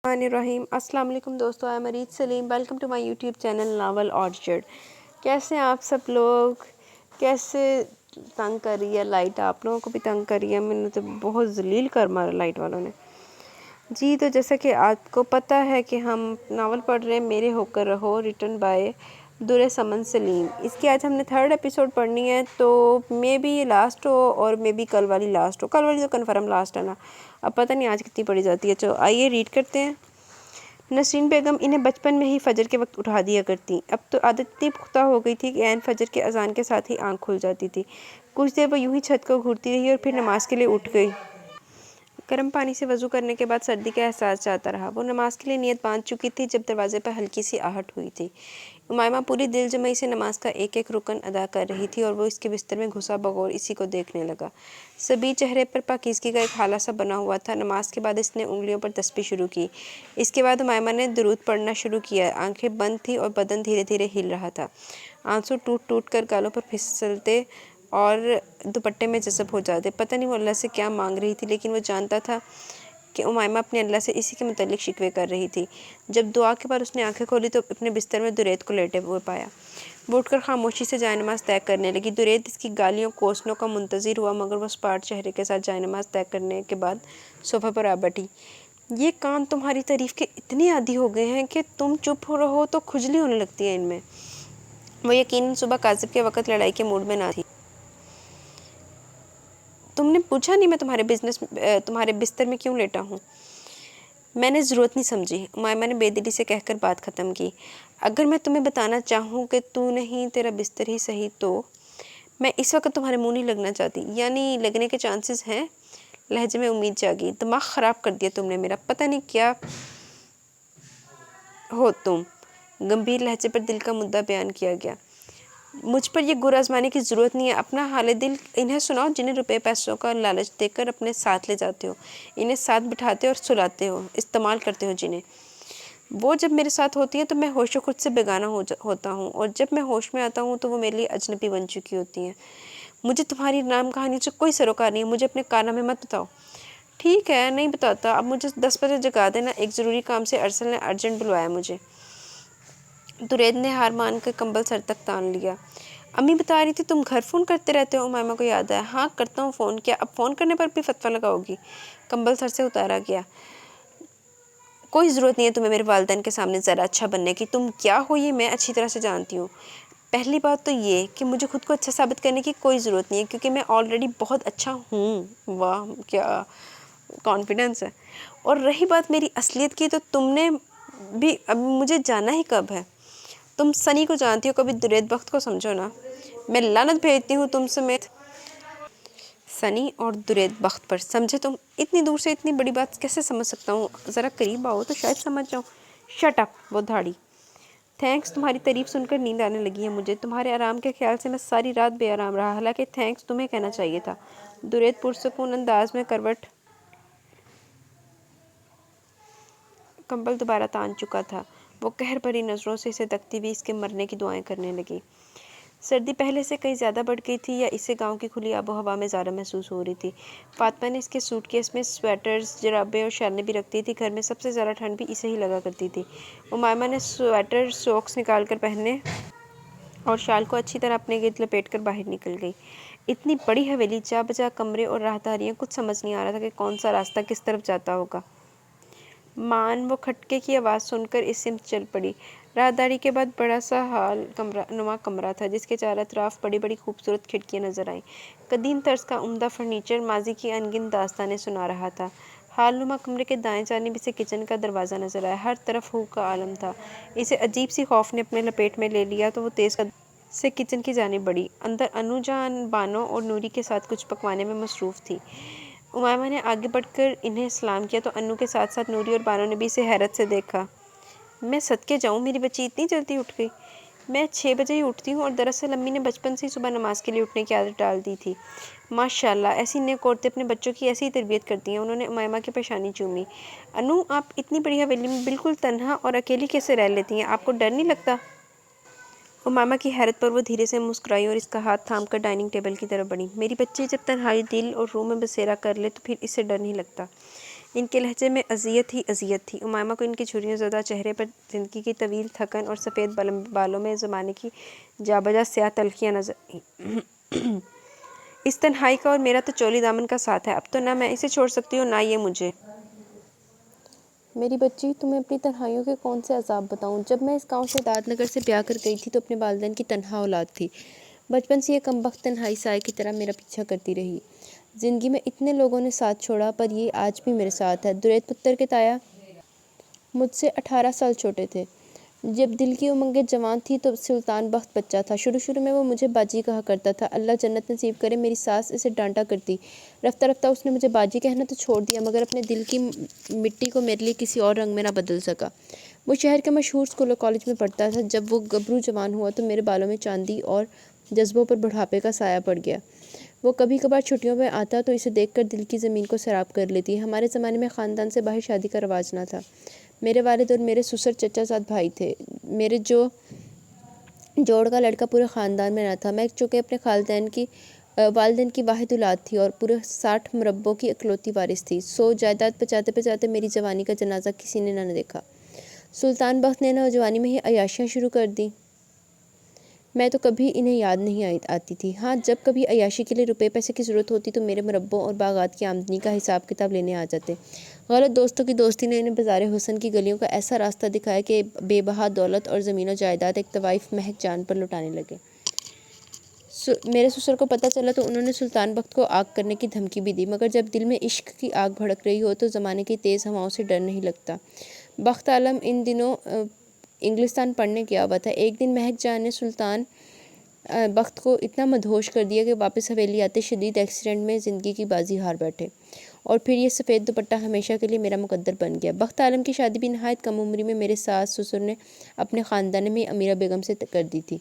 الرحیم السلام علیکم دوستو، I Mureed Saleem, welcome to my YouTube channel novel orchard. کیسے ہیں آپ سب لوگ؟ کیسے تنگ کر رہی ہے لائٹ؟ آپ لوگوں کو بھی تنگ کر رہی ہے؟ میں نے تو بہت ذلیل کر مارا لائٹ والوں نے جی۔ تو جیسا کہ آپ کو پتہ ہے کہ ہم ناول پڑھ رہے ہیں میرے ہو کر رہو، ریٹن بائی در سمن سلیم۔ اس کی آج ہم نے 3rd ایپیسوڈ پڑھنی ہے، تو مے بی یہ لاسٹ ہو اور مے بی کل والی لاسٹ ہو۔ کل والی تو کنفرم لاسٹ ہے نا، اب پتہ نہیں آج کتنی پڑھی جاتی ہے۔ چلو آئیے ریڈ کرتے ہیں۔ نسرین بیگم انہیں بچپن میں ہی فجر کے وقت اٹھا دیا کرتی۔ اب تو عادت اتنی پختہ ہو گئی تھی کہ عین فجر کے اذان کے ساتھ ہی آنکھ کھل جاتی تھی۔ کچھ دیر وہ یوں ہی چھت کو گھورتی رہی اور پھر نماز کے لیے اٹھ گئی۔ گرم پانی سے وضو کرنے کے بعد سردی کا احساس جاتا رہا۔ وہ نماز کے لیے نیت باندھ چکی تھی جب دروازے پر ہلکی سی آہٹ ہوئی تھی۔ امائمہ پوری دل جمعی سے نماز کا ایک ایک رکن ادا کر رہی تھی اور وہ اس کے بستر میں گھسا بغور اسی کو دیکھنے لگا۔ سبھی چہرے پر پاکیزگی کا ایک ہالہ سا بنا ہوا تھا۔ نماز کے بعد اس نے انگلیوں پر تسبیح شروع کی۔ اس کے بعد امائمہ نے درود پڑھنا شروع کیا۔ آنکھیں بند تھیں اور بدن دھیرے دھیرے ہل رہا تھا۔ آنسو ٹوٹ ٹوٹ کر گالوں پر پھسلتے اور دوپٹے میں جذب ہو جاتے۔ پتہ نہیں وہ اللہ سے کیا مانگ رہی تھی، لیکن وہ جانتا تھا کہ امائمہ اپنے اللہ سے اسی کے متعلق شکوے کر رہی تھی۔ جب دعا کے بعد اس نے آنکھیں کھولی تو اپنے بستر میں درید کو لیٹے ہوئے پایا۔ وہ اٹھ کر خاموشی سے جائے نماز طے کرنے لگی۔ درید اس کی گالیوں کوسنوں کا منتظر ہوا، مگر وہ سپاٹ چہرے کے ساتھ جائے نماز طے کرنے کے بعد صوفے پر آ بیٹھی۔ یہ کان تمہاری تعریف کے اتنے عادی ہو گئے ہیں کہ تم چپ ہو رہو تو کھجلی ہونے لگتی ہے ان میں۔ وہ یقیناً صبح کاذب کے وقت لڑائی کے موڈ میں نہ تھی۔ تم نے پوچھا نہیں میں تمہارے بستر میں کیوں لیٹا ہوں؟ میں نے ضرورت نہیں سمجھی، امائمہ نے بے دلی سے کہہ کر بات ختم کی۔ اگر میں تمہیں بتانا چاہوں کہ تو نہیں تیرا بستر ہی صحیح تو میں اس وقت تمہارے منہ نہیں لگنا چاہتی۔ یعنی لگنے کے چانسز ہیں؟ لہجے میں امید جاگی۔ دماغ خراب کر دیا تم نے میرا، پتہ نہیں کیا ہو تم۔ گمبھیر لہجے پر دل کا مدعا بیان کیا گیا۔ مجھ پر یہ گر آزمانے کی ضرورت نہیں ہے۔ اپنا حال دل انہیں سناؤ جنہیں روپے پیسوں کا لالچ دے کر اپنے ساتھ لے جاتے ہو، انہیں ساتھ بٹھاتے اور سلاتے ہو، استعمال کرتے ہو جنہیں۔ وہ جب میرے ساتھ ہوتی ہیں تو میں ہوش و خود سے بیگانہ ہوتا ہوں، اور جب میں ہوش میں آتا ہوں تو وہ میرے لیے اجنبی بن چکی ہوتی ہیں۔ مجھے تمہاری نام کہانی سے کوئی سروکار نہیں ہے، مجھے اپنے کارنامے مت بتاؤ۔ ٹھیک ہے نہیں بتاتا، اب مجھے 10 بجے جگا دینا، ایک ضروری کام سے ارسل نے ارجنٹ بلوایا مجھے۔ درید نے ہار مان کر کمبل سر تک تان لیا۔ امی بتا رہی تھی تم گھر فون کرتے رہتے ہو؟ امائمہ کو یاد آیا۔ ہاں کرتا ہوں فون، کیا اب فون کرنے پر بھی فتویٰ لگاؤ گی؟ کمبل سر سے اتارا گیا۔ کوئی ضرورت نہیں ہے تمہیں میرے والدین کے سامنے ذرا اچھا بننے کی، تم کیا ہو یہ میں اچھی طرح سے جانتی ہوں۔ پہلی بات تو یہ کہ مجھے خود کو اچھا ثابت کرنے کی کوئی ضرورت نہیں ہے، کیونکہ میں آلریڈی بہت اچھا ہوں۔ واہ کیا کانفیڈنس ہے۔ اور رہی بات میری اصلیت کی، تو تم نے بھی اب مجھے جانا ہی کب ہے؟ تم سنی کو جانتی ہو، کبھی درید بخت کو سمجھو نا۔ میں لعنت بھیجتی ہوں تم سمیت سنی اور درید بخت پر۔ سمجھے تم؟ اتنی دور سے اتنی بڑی بات کیسے سمجھ سکتا ہوں؟ ذرا قریب آؤ تو شاید سمجھ جاؤں۔ شٹ اپ وہ دھاڑی۔ تھینکس، تمہاری تعریف سن کر نیند آنے لگی ہے مجھے۔ تمہارے آرام کے خیال سے میں ساری رات بے آرام رہا، حالانکہ تھینکس تمہیں کہنا چاہیے تھا۔ درید پرسکون انداز میں کروٹ کمبل دوبارہ تان چکا تھا۔ وہ قہر بھری نظروں سے اسے تکتی ہوئی اس کے مرنے کی دعائیں کرنے لگی۔ سردی پہلے سے کہیں زیادہ بڑھ گئی تھی، یا اسے گاؤں کی کھلی آب و ہوا میں زیادہ محسوس ہو رہی تھی؟ فاطمہ نے اس کے سوٹ کیس میں سویٹرز، جرابیں اور شالیں بھی رکھ دی تھی۔ گھر میں سب سے زیادہ ٹھنڈ بھی اسے ہی لگا کرتی تھی۔ امائمہ نے سویٹر سوکس نکال کر پہنے اور شال کو اچھی طرح اپنے گرد لپیٹ کر باہر نکل گئی۔ اتنی بڑی حویلی، جا بجا کمرے اور راہداریاں، کچھ سمجھ نہیں آ رہا تھا کہ کون سا راستہ کس طرف جاتا ہوگا۔ مان وہ کھٹکے کی آواز سن کر اس سمت چل پڑی۔ راہداری کے بعد بڑا سا ہال نما کمرہ تھا، جس کے چاروں طرف بڑی بڑی خوبصورت کھڑکیاں نظر آئیں۔ قدیم طرز کا عمدہ فرنیچر ماضی کی ان گنت داستانیں سنا رہا تھا۔ ہال نما کمرے کے دائیں جانب اسے کچن کا دروازہ نظر آیا۔ ہر طرف ہو کا عالم تھا۔ اسے عجیب سی خوف نے اپنے لپیٹ میں لے لیا تو وہ تیز قدم سے کچن کی جانب بڑھی۔ اندر انو جان بانو اور نوری کے ساتھ کچھ پکوانے میں مصروف تھی۔ امائمہ نے آگے بڑھ کر انہیں سلام کیا تو انو کے ساتھ ساتھ نوری اور بانو نے بھی اسے حیرت سے دیکھا۔ میں صدقے جاؤں میری بچی اتنی جلدی اٹھ گئی؟ میں 6 بجے ہی اٹھتی ہوں، اور دراصل امی نے بچپن سے ہی صبح نماز کے لیے اٹھنے کی عادت ڈال دی تھی۔ ماشاءاللہ، ایسی نیک عورتیں اپنے بچوں کی ایسی ہی تربیت کرتی ہیں۔ انہوں نے امائمہ کی پیشانی چومی۔ انو، آپ اتنی بڑی حویلی میں بالکل تنہا اور اکیلی کیسے رہ لیتی ہیں؟ آپ کو ڈر نہیں لگتا؟ امائمہ کی حیرت پر وہ دھیرے سے مسکرائی اور اس کا ہاتھ تھام کر ڈائننگ ٹیبل کی طرف بڑھی۔ میری بچی جب تنہائی دل اور روح میں بسیرا کر لے تو پھر اسے ڈر نہیں لگتا۔ ان کے لہجے میں اذیت ہی اذیت تھی۔ امیمہ کو ان کی جھریوں زدہ چہرے پر زندگی کی طویل تھکن اور سفید بالوں میں زمانے کی جا بجا سیاہ تلخیاں نظر آئیں۔ اس تنہائی کا اور میرا تو چولی دامن کا ساتھ ہے، اب تو نہ میں اسے چھوڑ سکتی ہوں نہ یہ مجھے۔ میری بچی، تمہیں اپنی تنہائیوں کے کون سے عذاب بتاؤں؟ جب میں اس گاؤں سے داد نگر سے بیاہ کر گئی تھی تو اپنے والدین کی تنہا اولاد تھی۔ بچپن سے یہ کمبخت تنہائی سائے کی طرح میرا پیچھا کرتی رہی۔ زندگی میں اتنے لوگوں نے ساتھ چھوڑا، پر یہ آج بھی میرے ساتھ ہے۔ درید پتر کے تایا مجھ سے 18 سال چھوٹے تھے۔ جب دل کی امنگیں جوان تھی تو سلطان بخت بچہ تھا۔ شروع میں وہ مجھے باجی کہا کرتا تھا، اللہ جنت نصیب کرے۔ میری ساس اسے ڈانٹا کرتی، رفتہ رفتہ اس نے مجھے باجی کہنا تو چھوڑ دیا، مگر اپنے دل کی مٹی کو میرے لیے کسی اور رنگ میں نہ بدل سکا۔ وہ شہر کے مشہور اسکول اور کالج میں پڑھتا تھا۔ جب وہ گبرو جوان ہوا تو میرے بالوں میں چاندی اور جذبوں پر بڑھاپے کا سایہ پڑ گیا۔ وہ کبھی کبھار چھٹیوں میں آتا تو اسے دیکھ کر دل کی زمین کو سیراب کر لیتی۔ ہمارے زمانے میں خاندان سے باہر شادی کا رواج نہ تھا۔ میرے والد اور میرے سسر چچا زاد بھائی تھے۔ میرے جوڑ کا لڑکا پورے خاندان میں نہ تھا۔ میں چونکہ اپنے والدین کی واحد اولاد تھی اور پورے 60 مربوں کی اکلوتی وارث تھی، سو جائیداد بچاتے بچاتے میری جوانی کا جنازہ کسی نے نہ دیکھا۔ سلطان بخت نے نوجوانی میں ہی عیاشیاں شروع کر دیں۔ میں تو کبھی انہیں یاد نہیں آتی تھی۔ ہاں، جب کبھی عیاشی کے لیے روپے پیسے کی ضرورت ہوتی تو میرے مربوں اور باغات کی آمدنی کا حساب کتاب لینے آ جاتے۔ غلط دوستوں کی دوستی نے انہیں بازار حسن کی گلیوں کا ایسا راستہ دکھایا کہ بے بہا دولت اور زمین و جائیداد ایک طوائف مہک جان پر لٹانے لگے۔ میرے سسر کو پتہ چلا تو انہوں نے سلطان بخت کو آگ کرنے کی دھمکی بھی دی، مگر جب دل میں عشق کی آگ بھڑک رہی ہو تو زمانے کی تیز ہواؤں سے ڈر نہیں لگتا۔ بخت عالم ان دنوں انگلستان پڑھنے گیا ہوا تھا۔ ایک دن مہک جان نے سلطان بخت کو اتنا مدہوش کر دیا کہ واپس حویلی آتے شدید ایکسیڈنٹ میں زندگی کی بازی ہار بیٹھے، اور پھر یہ سفید دوپٹہ ہمیشہ کے لیے میرا مقدر بن گیا۔ بخت عالم کی شادی بھی نہایت کم عمری میں میرے ساس سسر نے اپنے خاندان میں امیرہ بیگم سے کر دی تھی۔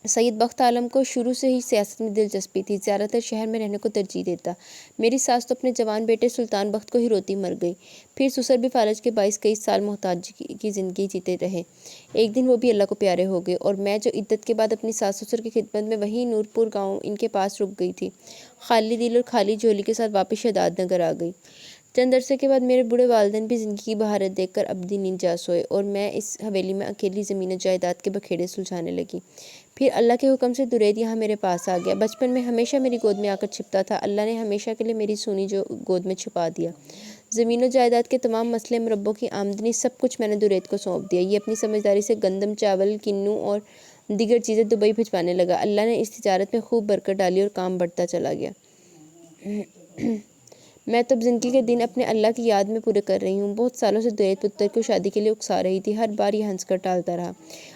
سید بخت عالم کو شروع سے ہی سیاست میں دلچسپی تھی، زیادہ تر شہر میں رہنے کو ترجیح دیتا۔ میری ساس تو اپنے جوان بیٹے سلطان بخت کو ہی روتی مر گئی۔ پھر سسر بھی فالج کے باعث کئی سال محتاجی کی زندگی جیتے رہے۔ ایک دن وہ بھی اللہ کو پیارے ہو گئے اور میں جو عدت کے بعد اپنی ساس سسر کی خدمت میں وہیں نورپور گاؤں ان کے پاس رک گئی تھی، خالی دل اور خالی جھولی کے ساتھ واپس شہداد نگر آ گئی۔ چند عرصے کے بعد میرے بوڑھے والدین بھی زندگی کی بہارت دیکھ کر ابدی نیند جا سوئے اور میں اس حویلی میں اکیلی زمین و جائیداد کے بکھیڑے سلجھانے لگی۔ پھر اللہ کے حکم سے درید یہاں میرے پاس آ گیا۔ بچپن میں ہمیشہ میری گود میں آ کر چھپتا تھا، اللہ نے ہمیشہ کے لیے میری سونی گود میں چھپا دیا۔ زمین و جائیداد کے تمام مسئلے، مربوں کی آمدنی، سب کچھ میں نے درید کو سونپ دیا۔ یہ اپنی سمجھداری سے گندم، چاول، کنو اور دیگر چیزیں دبئی بھجوانے لگا۔ اللہ نے اس تجارت میں خوب برکت ڈالی اور کام بڑھتا چلا گیا۔ میں تو اب زندگی کے دن اپنے اللہ کی یاد میں پورے کر رہی ہوں۔ بہت سالوں سے درید پتر کو شادی کے لیے اکسا رہی تھی، ہر بار یہ ہنس کر ٹالتا رہا۔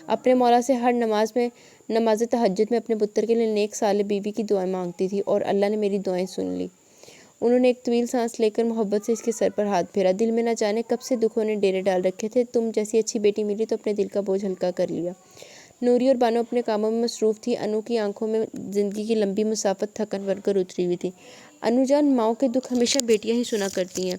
اپنے مولا سے ہر نماز تہجد میں اپنے پتر کے لیے نیک صالح بیوی کی دعائیں مانگتی تھی اور اللہ نے میری دعائیں سن لی۔ انہوں نے ایک طویل سانس لے کر محبت سے اس کے سر پر ہاتھ پھیرا۔ دل میں نہ جانے کب سے دکھوں نے ڈیرے ڈال رکھے تھے، تم جیسی اچھی بیٹی ملی تو اپنے دل کا بوجھ ہلکا کر لیا۔ نوری اور بانو اپنے کاموں میں مصروف تھی۔ انو کی آنکھوں میں زندگی کی لمبی مسافت تھکن بن کر اتری ہوئی تھی۔ انو جان، ماؤں کے دکھ ہمیشہ بیٹیاں ہی سنا کرتی ہیں۔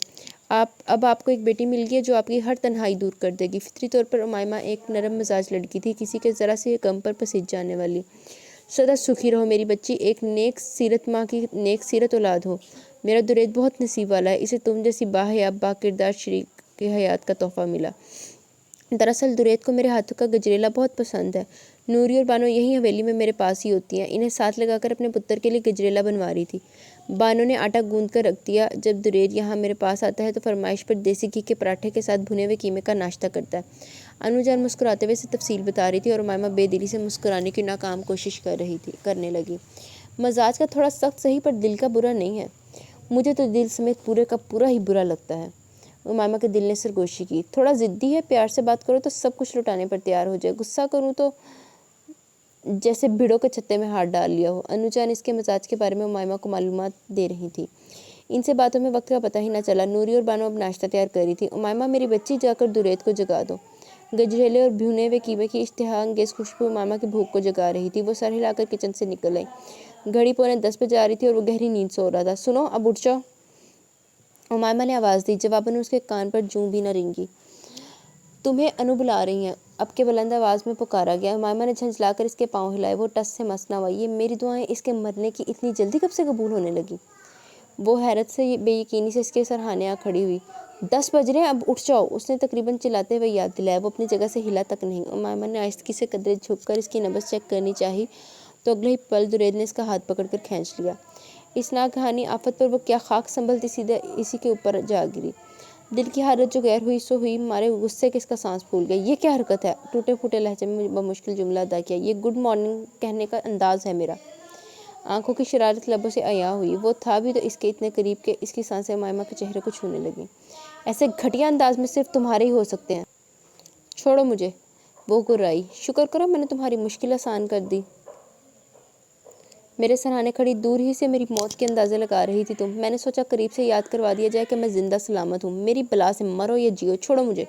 اب آپ کو ایک بیٹی مل گئی ہے جو آپ کی ہر تنہائی دور کر دے گی۔ فطری طور پر امیمہ ایک نرم مزاج لڑکی تھی، کسی کے ذرا سے غم پر پسیج جانے والی۔ سدا سکھی رہو میری بچی، ایک نیک سیرت ماں کی نیک سیرت اولاد ہو۔ میرا درید بہت نصیب والا ہے، اسے تم جیسی باحیا با کردار شریک حیات کا تحفہ ملا۔ دراصل درید کو میرے ہاتھوں کا گجریلا بہت پسند ہے۔ نوری اور بانو یہی حویلی میں میرے پاس ہی ہوتی ہیں، انہیں ساتھ لگا کر اپنے پتر کے لیے گجریلا بنوا رہی تھی۔ بانو نے آٹا گوندھ کر رکھ دیا۔ جب درید یہاں میرے پاس آتا ہے تو فرمائش پر دیسی گھی کے پراٹھے کے ساتھ بھنے ہوئے قیمے کا ناشتہ کرتا ہے۔ انو جان مسکراتے ہوئے اسے تفصیل بتا رہی تھی اور امیمہ بے دلی سے مسکرانے کی ناکام کوشش کرنے لگی۔ مزاج کا تھوڑا سخت سہی پر دل کا برا نہیں ہے۔ مجھے تو دل سمیت پورے کا پورا ہی برا لگتا ہے۔ امیمہ کے دل نے سرگوشی کی۔ تھوڑا ضدی ہے، پیار سے بات کرو تو سب کچھ لٹانے پر تیار ہو جائے، غصہ کروں تو جیسے بھیڑوں کے چھتے میں ہاتھ ڈال لیا ہو۔ انو جان اس کے مزاج کے بارے میں امیمہ کو معلومات دے رہی تھی۔ ان سے باتوں میں وقت کا پتہ ہی نہ چلا۔ نوری اور بانو اب ناشتہ تیار کر رہی تھی۔ امیمہ میری بچی، جا کر درید کو جگا دو۔ گجریلے اور بھنے ہوئے قیمے کی اشتہا انگیز خوشبو امیمہ کی بھوک کو جگا رہی تھی۔ وہ سر ہلا کر کچن سے نکل آئی۔ گھڑی 9:45 بجے آ رہی تھی اور وہ گہری نیند سو رہا تھا۔ سنو، اب اٹھ جاؤ، امیمہ نے آواز دی۔ جواباً اس کے کان پر جوں بھی نہ رینگی۔ تمہیں انو بلا رہی ہیں، اب کے بلند آواز میں پکارا گیا۔ امیمہ نے جھنجھلا کر اس کے پاؤں ہلائے۔ وہ ٹس سے مس نہ ہوا۔ یہ میری دعائیں اس کے مرنے کی اتنی جلدی کب سے قبول ہونے لگی؟ वो हैरत से बेयकीनी से इसके सरहाने आ खड़ी हुई। 10 बज रहे हैं, अब उठ जाओ, उसने तकरीबन चिल्लाते हुए याद दिलाया। वो अपनी जगह से हिला तक नहीं। उमामा ने आहिस्ती से कदरे झुककर इसकी नब्ज़ चेक करनी चाही तो अगले ही पल दुरैद ने इसका हाथ पकड़कर खींच लिया। इस नागहानी आफत पर वो क्या खाक संभलती सीधे इसी के ऊपर जा गिरी। दिल की हालत जो गैर हुई सो हुई, मारे गुस्से के इसका सांस फूल गया। ये क्या हरकत है? टूटे फूटे लहजे में बमुश्किल जुमला अदा किया। ये गुड मॉर्निंग कहने का अंदाज है मेरा। आंखों की शरारत लबों से अया हुई। वो था भी तो इसके इतने करीब के इसकी सांसें उमामा के चेहरे को छूने लगी। ऐसे घटिया अंदाज में सिर्फ तुम्हारे ही हो सकते हैं। छोड़ो मुझे, वो गुर्राई। शुक्र करो मैंने तुम्हारी मुश्किल आसान कर दी। मेरे सराहने खड़ी दूर ही से मेरी मौत के अंदाजे लगा रही थी तुम। मैंने सोचा करीब से याद करवा दिया जाए कि मैं जिंदा सलामत हूँ। मेरी बला से मरो या जियो, छोड़ो मुझे।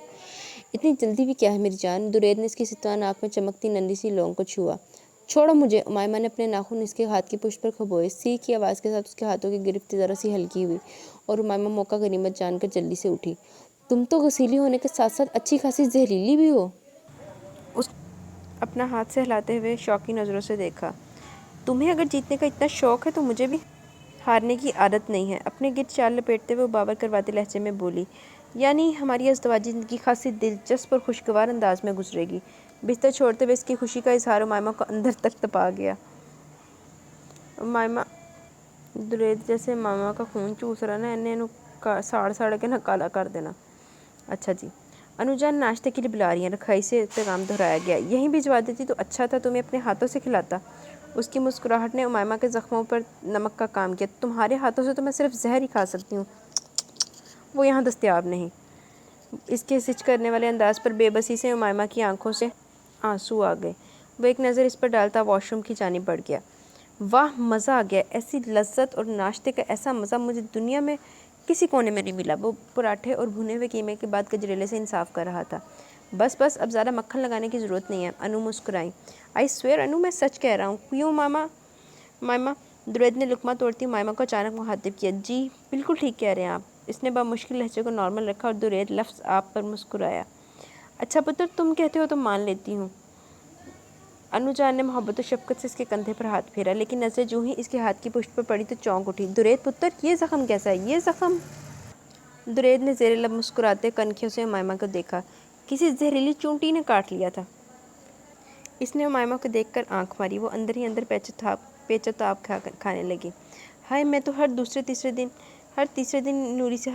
इतनी जल्दी भी क्या है मेरी जान? दुरैद ने इसकी सितान आँख में चमकती नंदी सी लौंग को छुआ। छोड़ो मुझे। उमायमा ने अपने नाखून इसके हाथ की पुष्ट पर खबोए। सी की आवाज़ के साथ उसके हाथों की गिरफ्त ज़रा सी हल्की हुई और उमायमा मौका गनीमत जानकर जल्दी से उठी। तुम तो घसीली होने के साथ साथ अच्छी खासी जहरीली भी हो। उस अपना हाथ से हिलाते हुए शौकी नज़रों से देखा। तुम्हें अगर जीतने का इतना शौक़ है तो मुझे भी हारने की आदत नहीं है। अपने गिर चाल लपेटते हुए बाबर करवाते लहजे में बोली। यानी हमारी अज़दवाजी ज़िंदगी खासी दिलचस्प और खुशगवार अंदाज में गुजरेगी। बिस्तर छोड़ते हुए इसकी खुशी का इजहार उमायमा को अंदर तक तपा गया। उमायमा दुरैद जैसे मामा का खून चूस रहा ना, इन्हें साड़ साड़ के ना काला कर देना। अच्छा जी, अनुजान नाश्ते के लिए बुला रही है। रखाई से पैगाम दोहराया गया। यहीं भिजवा देती तो अच्छा था, तुम्हें अपने हाथों से खिलाता। उसकी मुस्कुराहट ने उमायमा के ज़ख्मों पर नमक का काम किया। तुम्हारे हाथों से तो मैं सिर्फ जहर ही खा सकती हूँ, वो यहाँ दस्तयाब नहीं। इसके सिच करने वाले अंदाज पर बेबसी से उमायमा की आंखों से आंसू आ गए। वो एक नज़र इस पर डालता वॉशरूम की जानिब बढ़ गया। वाह, मज़ा आ गया। ऐसी लज्जत और नाश्ते का ऐसा मज़ा मुझे दुनिया में किसी कोने में नहीं मिला। वो पराठे और भुने हुए कीमे के बाद गजरेले से इंसाफ कर रहा था। बस बस, अब ज़्यादा मक्खन लगाने की ज़रूरत नहीं है। अनु मुस्कुराई। आई स्वेयर अनु, मैं सच कह रहा हूँ। क्यों मामा? मामा दुरैद ने लुकमा तोड़ती मामा को अचानक मुखातिब किया। जी बिल्कुल ठीक कह रहे हैं आप। इसने बामुश्किल लहजे को नॉर्मल रखा और दुरैद लफ्ज़ आप पर मुस्कुराया। अच्छा पुत्र, तुम कहते हो तो मान लेती हूँ। अनुजान ने मोहब्बत और शफकत से इसके कंधे पर हाथ फेरा, लेकिन नज़र जो ही इसके हाथ की पुष्ट पर पड़ी तो चौंक उठी। दुरैद पुत्र, ये ज़ख्म कैसा है? ये ज़ख्म? दुरैद ने ज़ेरे लब मुस्कुराते कनखियों से उमायमा को देखा। किसी जहरीली चूंटी ने काट लिया था। इसने उमायमा को देखकर आंख मारी। वो अंदर ही अंदर पेचताप खाने लगी। हाय, मैं तो हर तीसरे दिन नूरी से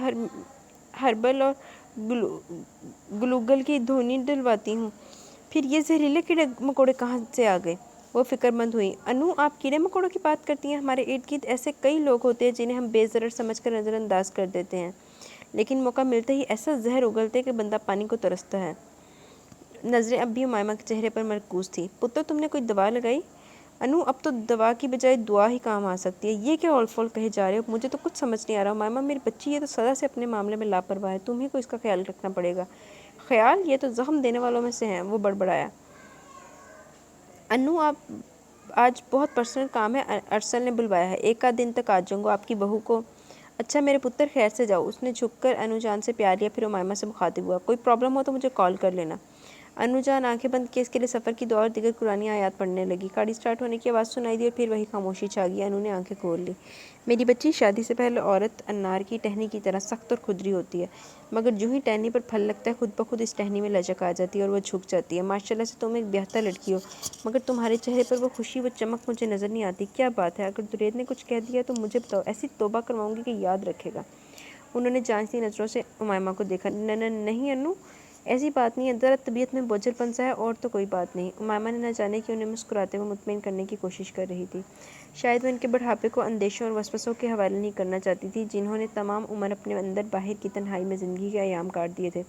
हर्बल और ग्लूगल की धुनी डलवाती हूँ। फिर ये जहरीले कीड़े मकोड़े कहाँ से आ गए? वो फिक्रमंद हुई। अनु, आप कीड़े मकोड़ों की बात करती हैं? हमारे इर्द गिर्द ऐसे कई लोग होते हैं जिन्हें हम बेज़रर समझकर नज़रअंदाज कर देते हैं, लेकिन मौका मिलते ही ऐसा जहर उगलते कि बंदा पानी को तरसता है। नज़रें अब भी उमायमा के चेहरे पर मरकूज थी। पुत्र, तुमने कोई दवा लगाई? अनु, अब तो दवा की बजाय दुआ ही काम आ सकती है। ये क्या ऑल फॉल कहे जा रहे हो? मुझे तो कुछ समझ नहीं आ रहा। उमायमा मेरी बच्ची, ये तो सदा से अपने मामले में लापरवाह है। तुम्हें को इसका ख्याल रखना पड़ेगा। ख्याल? ये तो ज़ख्म देने वालों में से हैं। वो बड़बड़ाया। अनु, आप आज बहुत पर्सनल काम है, अरसल ने बुलवाया है। एक आध दिन तक आ जाऊँगा। आपकी बहू को? अच्छा मेरे पुत्र, खैर से जाओ। उसने झुककर अनुजान से प्यार लिया, फिर उमायमा से मुखातिब हुआ। कोई प्रॉब्लम हो तो मुझे कॉल कर लेना। अनुजान आंखें बंद किए इसके लिए सफ़र की दुआ और दीगर कुरानी आयात पढ़ने लगी। गाड़ी स्टार्ट होने की आवाज़ सुनाई दी और फिर वही खामोशी छा गई। अनु ने आंखें खोल ली। मेरी बच्ची, शादी से पहले औरत अनार की टहनी की तरह सख्त और खुदरी होती है, मगर जो ही टहनी पर फल लगता है खुद ब खुद इस टहनी में लचक आ जाती है और वह झुक जाती है। माशाल्लाह से तुम एक ब्याहता लड़की हो, मगर तुम्हारे चेहरे पर वो खुशी, वो चमक मुझे नज़र नहीं आती। क्या बात है? अगर दुरैद ने कुछ कह दिया तो मुझे बताओ, ऐसी तौबा करवाऊँगी कि याद रखेगा। उन्होंने जांचती नज़रों से उमायमा को देखा। नहीं अनु, ऐसी बात नहीं है। ज़रा तबीयत में बोझलपन सा है, और तो कोई बात नहीं। उमायमा ने न जाने कि उन्हें मुस्कुराते हुए मुतमईन करने की कोशिश कर रही थी। शायद वो इनके बुढ़ापे को अंदेशों और वसवसों के हवाले नहीं करना चाहती थी, जिन्होंने तमाम उम्र अपने अंदर बाहर की तन्हाई में ज़िंदगी के अयाम काट दिए थे।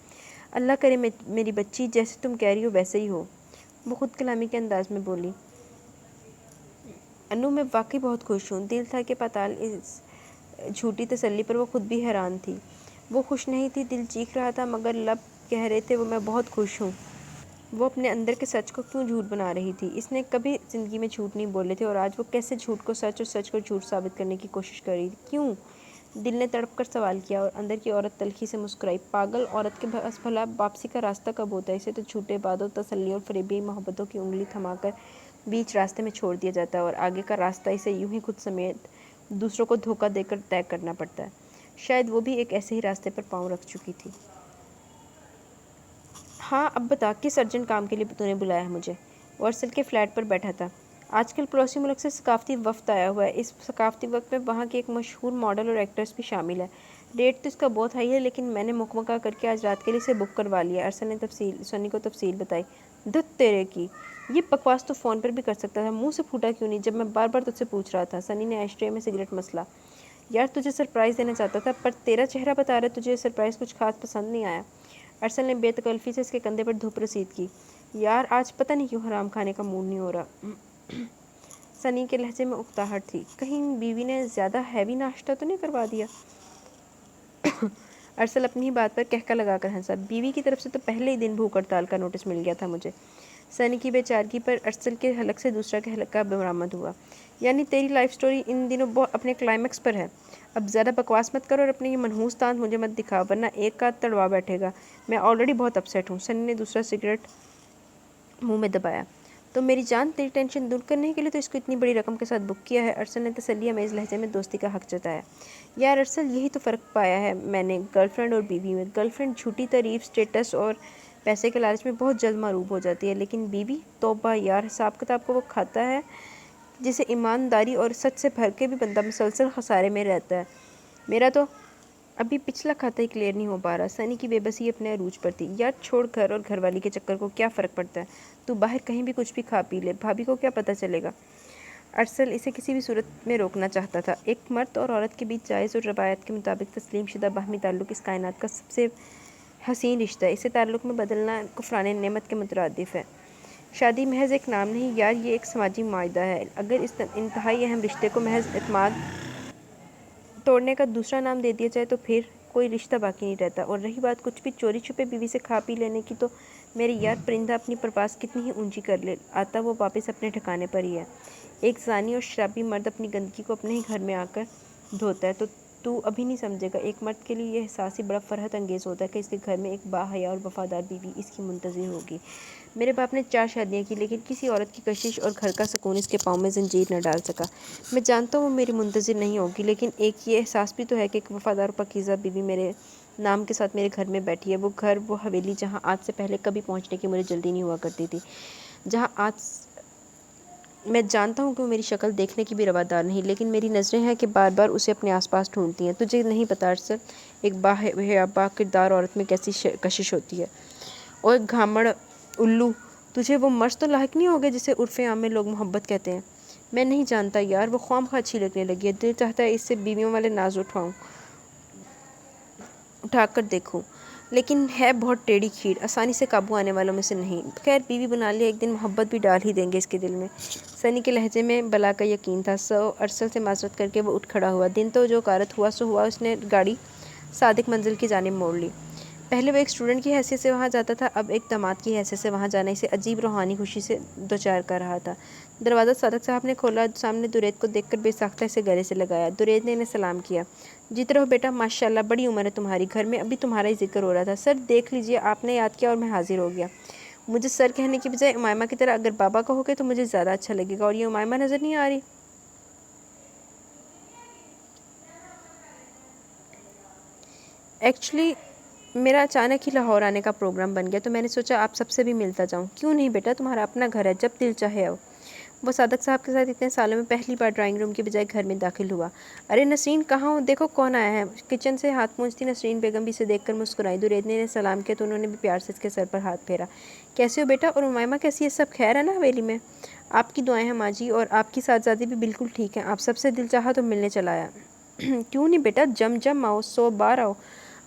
अल्लाह करे मेरी बच्ची जैसे तुम कह रही हो वैसे ही हो, वो खुद कलामी के अंदाज में बोली। अनु, मैं वाकई बहुत खुश हूँ। दिल था कि पाताल इस झूठी तसल्ली पर वो खुद भी हैरान थी। वो खुश नहीं थी, दिल चीख रहा था, मगर लब कह रहे थे वो मैं बहुत खुश हूँ। वो अपने अंदर के सच को क्यों झूठ बना रही थी? इसने कभी ज़िंदगी में झूठ नहीं बोले थे, और आज वो कैसे झूठ को सच और सच को झूठ साबित करने की कोशिश कर रही थी? क्यों? दिल ने तड़प कर सवाल किया, और अंदर की औरत तल्खी से मुस्कुराई। पागल औरत के पास भला वापसी का रास्ता कब होता है? इसे तो झूठे बातों, तसल्ली और फरेबी मोहब्बतों की उंगली थमाकर बीच रास्ते में छोड़ दिया जाता है, और आगे का रास्ता इसे यूं ही खुद समेत दूसरों को धोखा देकर तय करना पड़ता है। शायद वो भी एक ऐसे ही रास्ते पर पाँव रख चुकी थी। हाँ, अब बता किस अर्जेंट काम के लिए तूने बुलाया है मुझे? वो अरसल के फ्लैट पर बैठा था। आजकल पड़ोसी मुल्क से सकाफती वफ्द आया हुआ है। इस सकाफती वक्त में वहाँ के एक मशहूर मॉडल और एक्टर्स भी शामिल है। रेट तो इसका बहुत हाई है, लेकिन मैंने मुकमका करके आज रात के लिए इसे बुक करवा लिया। अरसल ने सनी को तफसील बताई। धुत तेरे की, ये बकवास तो फ़ोन पर भी कर सकता था, मुंह से फूटा क्यों नहीं जब मैं बार बार तुझसे पूछ रहा था? सनी ने एशट्रे में सिगरेट मसला। यार तुझे सरप्राइज़ देना चाहता था, पर तेरा चेहरा बता रहा है तुझे सरप्राइज़ कुछ खास पसंद नहीं आया। अरसल ने बेतकल्फ़ी से इसके कंधे पर धूप रसीद की। यार आज पता नहीं क्यों हराम खाने का मूड नहीं हो रहा। सनी के लहजे में उकताहट थी। कहीं बीवी ने ज़्यादा हैवी नाश्ता तो नहीं करवा दिया? अरसल अपनी ही बात पर कहका लगाकर हंसा। बीवी की तरफ से तो पहले ही दिन भूख हड़ताल का नोटिस मिल गया था मुझे। सनी की बेचारगी पर अरसल के हलक से दूसरा कहका बरामद हुआ। यानी तेरी लाइफ स्टोरी इन दिनों बहुत अपने क्लाइमैक्स पर है। अब ज़्यादा बकवास मत करो और अपने ये मनहूस दांत मुझे मत दिखा, वरना एक का तड़वा बैठेगा। मैं ऑलरेडी बहुत अपसेट हूँ। सनी ने दूसरा सिगरेट मुंह में दबाया। तो मेरी जान, तेरी टेंशन दूर करने के लिए तो इसको इतनी बड़ी रकम के साथ बुक किया है। अरसल ने तसल्ली अमेज़ लहजे में दोस्ती का हक जताया। यार अरसल, यही तो फ़र्क पाया है मैंने गर्लफ्रेंड और बीवी में। गर्लफ्रेंड झूठी तारीफ, स्टेटस और पैसे के लालच में बहुत जल्द मारूफ हो जाती है, लेकिन बीवी तौबा यार, हिसाब किताब को वो खाता है जिसे ईमानदारी और सच से भर के भी बंदा मुसलसल खसारे में रहता है। मेरा तो अभी पिछला खाता ही क्लियर नहीं हो पा रहा। सनी की बेबसी अपने अरूज पर थी। यार छोड़, घर और घरवाली के चक्कर को क्या फ़र्क पड़ता है? तू बाहर कहीं भी कुछ भी खा पी ले, भाभी को क्या पता चलेगा? अरसल इसे किसी भी सूरत में रोकना चाहता था। एक मर्द और औरत के बीच जायज़ और रवायत के मुताबिक तस्लीम शुदा बाहमी ताल्लुक़ इस कायनात का सबसे हसीन रिश्ता है। इसे ताल्लुक़ में बदलना कुफ़रान नेमत के मुतरादिफ है। शादी महज एक नाम नहीं यार, ये एक समाजी मायदा है। अगर इस इंतहाई अहम रिश्ते को महज एतमाद तोड़ने का दूसरा नाम दे दिया जाए तो फिर कोई रिश्ता बाकी नहीं रहता। और रही बात कुछ भी चोरी छुपे बीवी से खा पी लेने की, तो मेरे यार परिंदा अपनी परवाज़ कितनी ही ऊंची कर ले, आता वो वापस अपने ठिकाने पर ही है। एक ज़ानी और शराबी मर्द अपनी गंदगी को अपने ही घर में आकर धोता है, तो तू अभी नहीं समझेगा। एक मर्द के लिए यह एहसास ही बड़ा फ़रहत अंगेज़ होता है कि इसके घर में एक बाहया और वफ़ादार बीवी इसकी मुंतज़िर होगी। मेरे बाप ने 4 शादियाँ की, लेकिन किसी औरत की कशिश और घर का सुकून इसके पाँव में ज़ंजीर न डाल सका। मैं जानता हूँ वो मेरी मुंतज़िर नहीं होगी, लेकिन एक ये एहसास भी तो है कि एक वफ़ादार और पाकीज़ा बीवी मेरे नाम के साथ मेरे घर में बैठी है। वो घर, वो हवेली जहाँ आज से पहले कभी पहुँचने की मुझे जल्दी नहीं हुआ करती थी, जहाँ आज मैं जानता हूँ कि वो मेरी शक्ल देखने की भी रवादार नहीं, लेकिन मेरी नज़रें हैं कि बार बार उसे अपने आसपास ढूंढती हैं। तुझे नहीं पता अरसल, एक बा किरदार औरत में कैसी कशिश होती है। और घामड़ उल्लू, तुझे वो मर्द तो लायक नहीं हो गए जिसे उर्फ़े आम में लोग मोहब्बत कहते हैं। मैं नहीं जानता यार, वो ख्वामख़्वाह अच्छी लगने लगी है। दिल चाहता है इससे बीवियों वाले नाज उठा कर देखूं, लेकिन है बहुत टेढ़ी खीर, आसानी से काबू आने वालों में से नहीं। खैर बीवी बना लिया, एक दिन मोहब्बत भी डाल ही देंगे इसके दिल में। सनी के लहजे में बला का यकीन था। अरसल से माजरत करके वो उठ खड़ा हुआ। दिन तो जो कारत हुआ सो हुआ। उसने गाड़ी सादिक मंजिल की जानिब मोड़ ली। पहले वो एक स्टूडेंट की हैसियत से वहाँ जाता था, अब एक दामाद की हैसियत से वहाँ जाना इसे अजीब रूहानी खुशी से दोचार कर रहा था। दरवाज़ा सादक साहब ने खोला। सामने दुरैद को देखकर बेसाख्ता इसे गले से लगाया। दुरैद ने इन्हें सलाम किया। जीते रहो बेटा, माशाल्लाह बड़ी उम्र है तुम्हारी, घर में अभी तुम्हारा ही जिक्र हो रहा था। सर देख लीजिए, आपने याद किया और मैं हाजिर हो गया। मुझे सर कहने की बजाय उमायमा की तरह अगर बाबा कहोगे तो मुझे ज़्यादा अच्छा लगेगा। और ये उमायमा नज़र नहीं आ रही? एक्चुअली मेरा अचानक ही लाहौर आने का प्रोग्राम बन गया, तो मैंने सोचा आप सबसे भी मिलता जाऊं। क्यों नहीं बेटा, तुम्हारा अपना घर है, जब दिल चाहे आओ। वो सादक साहब के साथ इतने सालों में पहली बार ड्राइंग रूम की बजाय घर में दाखिल हुआ। अरे नसरीन, कहाँ हो? देखो कौन आया है। किचन से हाथ पहुँचती नसरीन बेगम भी इसे देखकर मुस्कुराई। दुरैदने ने सलाम किया तो उन्होंने भी प्यार से इसके सर पर हाथ फेरा। कैसे हो बेटा? और उमायमा कैसी है? सब खैर है ना हवेली में? आपकी दुआएं हैं माँ जी, और आपकी साहबजादी भी बिल्कुल ठीक है। आप सबसे दिल चाहा तो मिलने चला आया। क्यों नहीं बेटा, जम आओ, 100 बार आओ,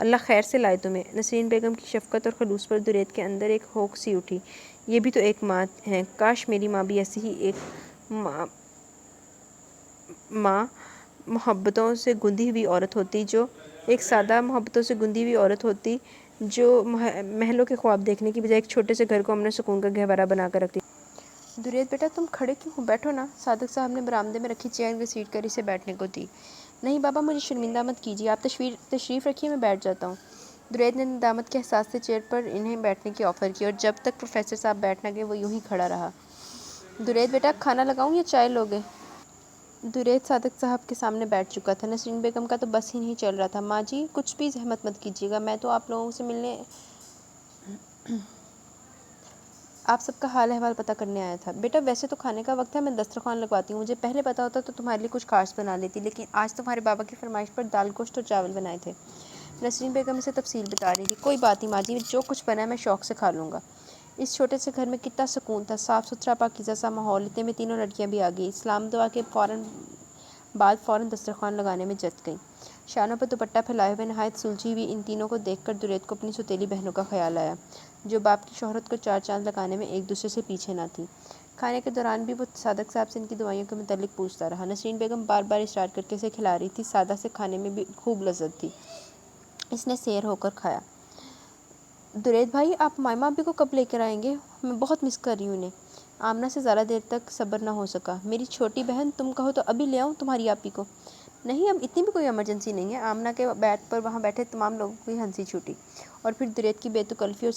अल्लाह खैर से लाए तुम्हें। नसरीन बेगम की शफ़क़त और खलूस पर दुरैद के अंदर एक होक सी उठी। ये भी तो एक माँ है, काश मेरी माँ भी ऐसी ही एक माँ मोहब्बतों से गुंदी हुई औरत होती, जो एक सादा मोहब्बतों से गुंदी हुई औरत होती, जो महलों के ख्वाब देखने की बजाय एक छोटे से घर को अमन सुकून का गहवारा बना कर रखती। दुरैद बेटा तुम खड़े क्यों हो? बैठो ना। सादक साहब ने बरामदे में रखी चेयर घसीट कर इसे बैठने को दी। नहीं बाबा, मुझे शर्मिंदा मत कीजिए, आप तशरीफ़ रखिए, मैं बैठ जाता हूँ। दुरैद ने नदामत के एहसास से चेयर पर इन्हें बैठने की ऑफ़र की, और जब तक प्रोफेसर साहब बैठ न गए वो यूं ही खड़ा रहा। दुरैद बेटा, खाना लगाऊं या चाय लोगे? दुरैद सादक साहब के सामने बैठ चुका था। नसरीन बेगम का तो बस ही नहीं चल रहा था। माँ जी कुछ भी जहमत मत कीजिएगा, मैं तो आप लोगों से मिलने आप सबका हाल अहवाल पता करने आया था। बेटा वैसे तो खाने का वक्त है, मैं दस्तरखान लगवाती हूँ। मुझे पहले पता होता तो तुम्हारे लिए कुछ खास बना लेती, लेकिन आज तुम्हारे बाबा की फरमाइश पर दाल गोश्त और चावल बनाए थे। नसरीन बेगम इसे तफसील बता रही थी। कोई बात नहीं माँ जी, जो कुछ बना है मैं शौक़ से खा लूँगा। इस छोटे से घर में कितना सुकून था, साफ़ सुथरा पाकीज़ा सा माहौल। इतने में तीनों लड़कियाँ भी आ गई। इस्लाम दुआ के फ़ौरन दस्तरखान लगाने में जत गईं। शानों पर दुपट्टा फैलाए हुए नहायत सुलझी हुई इन तीनों को देखकर दुरैद को अपनी सौतेली बहनों का ख्याल आया, जो बाप की शोहरत को चार चांद लगाने में एक दूसरे से पीछे ना थी। खाने के दौरान भी वो सादक साहब से इनकी दवाइयों के मुतालिक पूछता रहा। नसरीन बेगम बार बार इशारा करके इसे खिला रही थी। सादा से खाने में भी खूब लज्जत थी। इसने सैर होकर खाया। दुरैद भाई आप मायमा अभी को कब लेकर आएंगे? मैं बहुत मिस कर रही हूँ इन्हें। आमना से ज़्यादा देर तक सब्र ना हो सका। मेरी छोटी बहन, तुम कहो तो अभी ले आऊँ तुम्हारी आपी को? नहीं, अब इतनी भी कोई इमरजेंसी नहीं है। आमना के बैठ पर वहाँ बैठे तमाम लोगों की हंसी छूटी। और फिर दुरैद की बेतकल्फ़ी और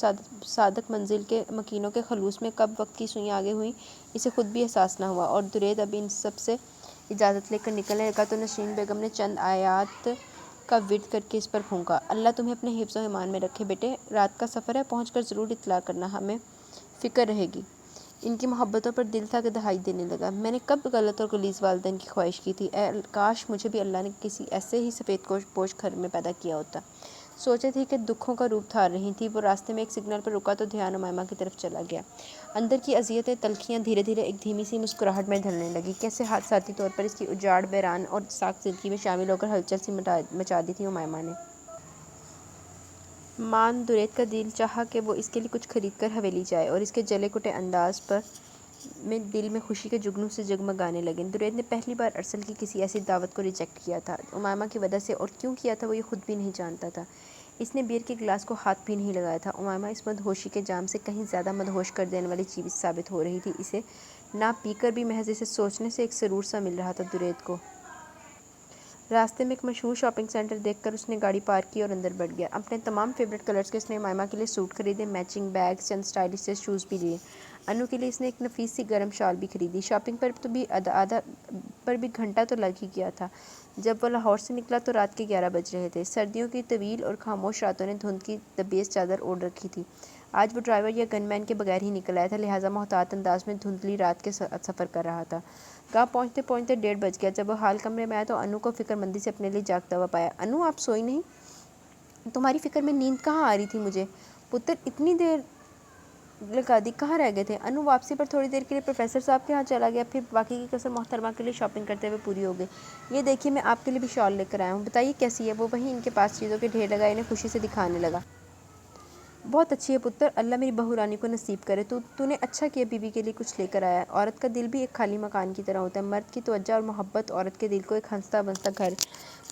सादक मंजिल के मकीनों के खलूस में कब वक्त की सुइयाँ आगे हुई, इसे खुद भी एहसास न हुआ। और दुरैद अब इन सब से इजाज़त लेकर निकलने लगा तो नसरीन बेगम ने चंद आयात का विर्द करके इस पर फूंका। अल्लाह तुम्हें अपने हिफ्ज़ व ईमान में रखे बेटे। रात का सफ़र है, पहुँच कर ज़रूर इत्तला करना, हमें फ़िक्र रहेगी। इनकी मोहब्बतों पर दिल था कि दहाई देने लगा। मैंने कब गलत और गलीज़ वालिदैन की ख्वाहिश की थी। काश मुझे भी अल्लाह ने किसी ऐसे ही सफ़ेद पोश घर में पैदा किया होता। सोचे थी कि दुखों का रूप धार रही थी। वो रास्ते में एक सिग्नल पर रुका तो ध्यान उमामा की तरफ चला गया। अंदर की अज़ियतें तलखियाँ धीरे धीरे एक धीमी सी मुस्कुराहट में ढलने लगी। कैसे हादसाती तौर पर इसकी उजाड़ बैरान और साख ज़िंदगी में शामिल होकर हलचल सी मचा दी थी उमामा ने। मान दुरैद का दिल चाहा कि वो इसके लिए कुछ खरीद कर हवेली जाए और इसके जले कुटे अंदाज पर में दिल में खुशी के जुगनू से जगमगाने लगे। दुरैद ने पहली बार अरसल की किसी ऐसी दावत को रिजेक्ट किया था, उमामा की वजह से, और क्यों किया था वो ये खुद भी नहीं जानता था। इसने बियर के गिलास को हाथ भी नहीं लगाया था। उमामा इस मदहोशी के जाम से कहीं ज़्यादा मदहोश कर देने वाली चीज़ साबित हो रही थी। इसे ना पीकर भी महज इसे सोचने से एक सरूर सा मिल रहा था दुरैद को। रास्ते में एक मशहूर शॉपिंग सेंटर देखकर उसने गाड़ी पार्क की और अंदर बढ़ गया। अपने तमाम फेवरेट कलर्स के उसने उमामा के लिए सूट खरीदे, मैचिंग बैग्स, चंद स्टाइलिश से शूज़ भी लिए। अनु के लिए इसने एक नफीस सी गर्म शाल भी खरीदी। शॉपिंग पर भी घंटा तो लग ही गया था। जब वो लाहौर से निकला तो रात के 11 बज रहे थे। सर्दियों की तवील और खामोश रातों ने धुंध की दबेस चादर ओढ़ रखी थी। आज वो ड्राइवर या गनमैन के बगैर ही निकल आया था, लिहाजा मोहतात अंदाज में धुंधली रात के सफ़र कर रहा था। गाँव पहुँचते पहुँचते 1:30 बज गया। जब वो हाल कमरे में आया तो अनु को फिक्रमंदी से अपने लिए जागता हुआ पाया। अनु आप सोई नहीं? तुम्हारी फ़िक्र में नींद कहाँ आ रही थी मुझे? पुत्र इतनी देर लगा दी, कहाँ रह गए थे? अनु वापसी पर थोड़ी देर के लिए प्रोफेसर साहब के यहाँ चला गया, फिर बाकी की कसर मोहतरमा के लिए शॉपिंग करते हुए पूरी हो गई। ये देखिए मैं आपके लिए भी शॉल लेकर आया हूँ, बताइए कैसी है? वो वहीं इनके पास चीज़ों के ढेर लगाए इन्हें खुशी से दिखाने लगा। बहुत अच्छी है पुत्र, अल्लाह मेरी बहू रानी को नसीब करे। तूने अच्छा किया बीवी के लिए कुछ लेकर आया। औरत का दिल भी एक खाली मकान की तरह होता है। मर्द की तवज्जो और मोहब्बत औरत के दिल को एक हंसता बसता घर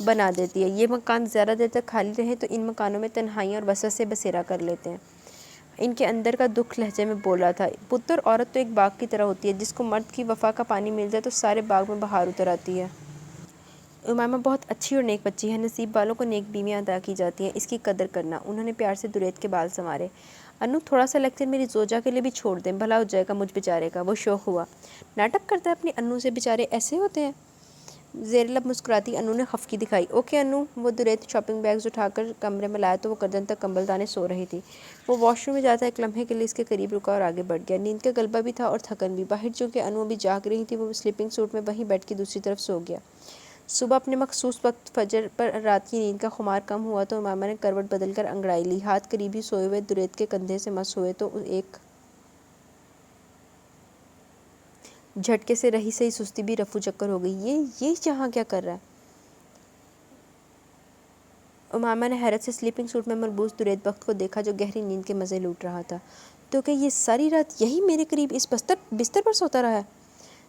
बना देती है। ये मकान ज़्यादा देर तक खाली रहे तो इन मकानों में तन्हाई और वसत से बसेरा कर लेते हैं। इनके अंदर का दुख लहजे में बोल रहा था। पुत्र औरत तो एक बाग की तरह होती है, जिसको मर्द की वफा का पानी मिल जाए तो सारे बाग में बहार उतर आती है। उमामा बहुत अच्छी और नेक बच्ची है, नसीब वालों को नेक बीवियाँ अदा की जाती हैं, इसकी कदर करना। उन्होंने प्यार से दुरैद के बाल संवारे। अनु थोड़ा सा लेक्चर मेरी जोजा के लिए भी छोड़ दें, भला हो जाएगा मुझ बेचारे का। वो शौक हुआ। नाटक करता है अपनी अनु से, बेचारे ऐसे होते हैं। ज़ेर लब मुस्कुराती अनु ने खफकी दिखाई। ओके अनु। वो दुरैद शॉपिंग बैग्स उठाकर कमरे में लाया तो वो गर्दन तक कंबलदाने सो रही थी। वो वॉशरूम में जाता एक लम्हे के लिए इसके करीब रुका और आगे बढ़ गया। नींद का गलबा भी था और थकन भी। बाहर चूँकि अनु अभी जाग रही थी, वो स्लीपिंग सूट में वहीं बेड की दूसरी तरफ सो गया। सुबह अपने मखसूस वक्त फजर पर रात की नींद का खुमार कम हुआ तो उमामा ने करवट बदल कर अंगड़ाई ली। हाथ करीबी सोए हुए दुरैद के कंधे से मस हुए तो एक झटके से रही सही सुस्ती भी रफू चक्कर हो गई। ये यहाँ क्या कर रहा है? उमामा ने हैरत से स्लीपिंग सूट में मलबूस दुरैद बख्त को देखा, जो गहरी नींद के मज़े लूट रहा था। तो क्या ये सारी रात यही मेरे करीब इस बिस्तर पर सोता रहा है?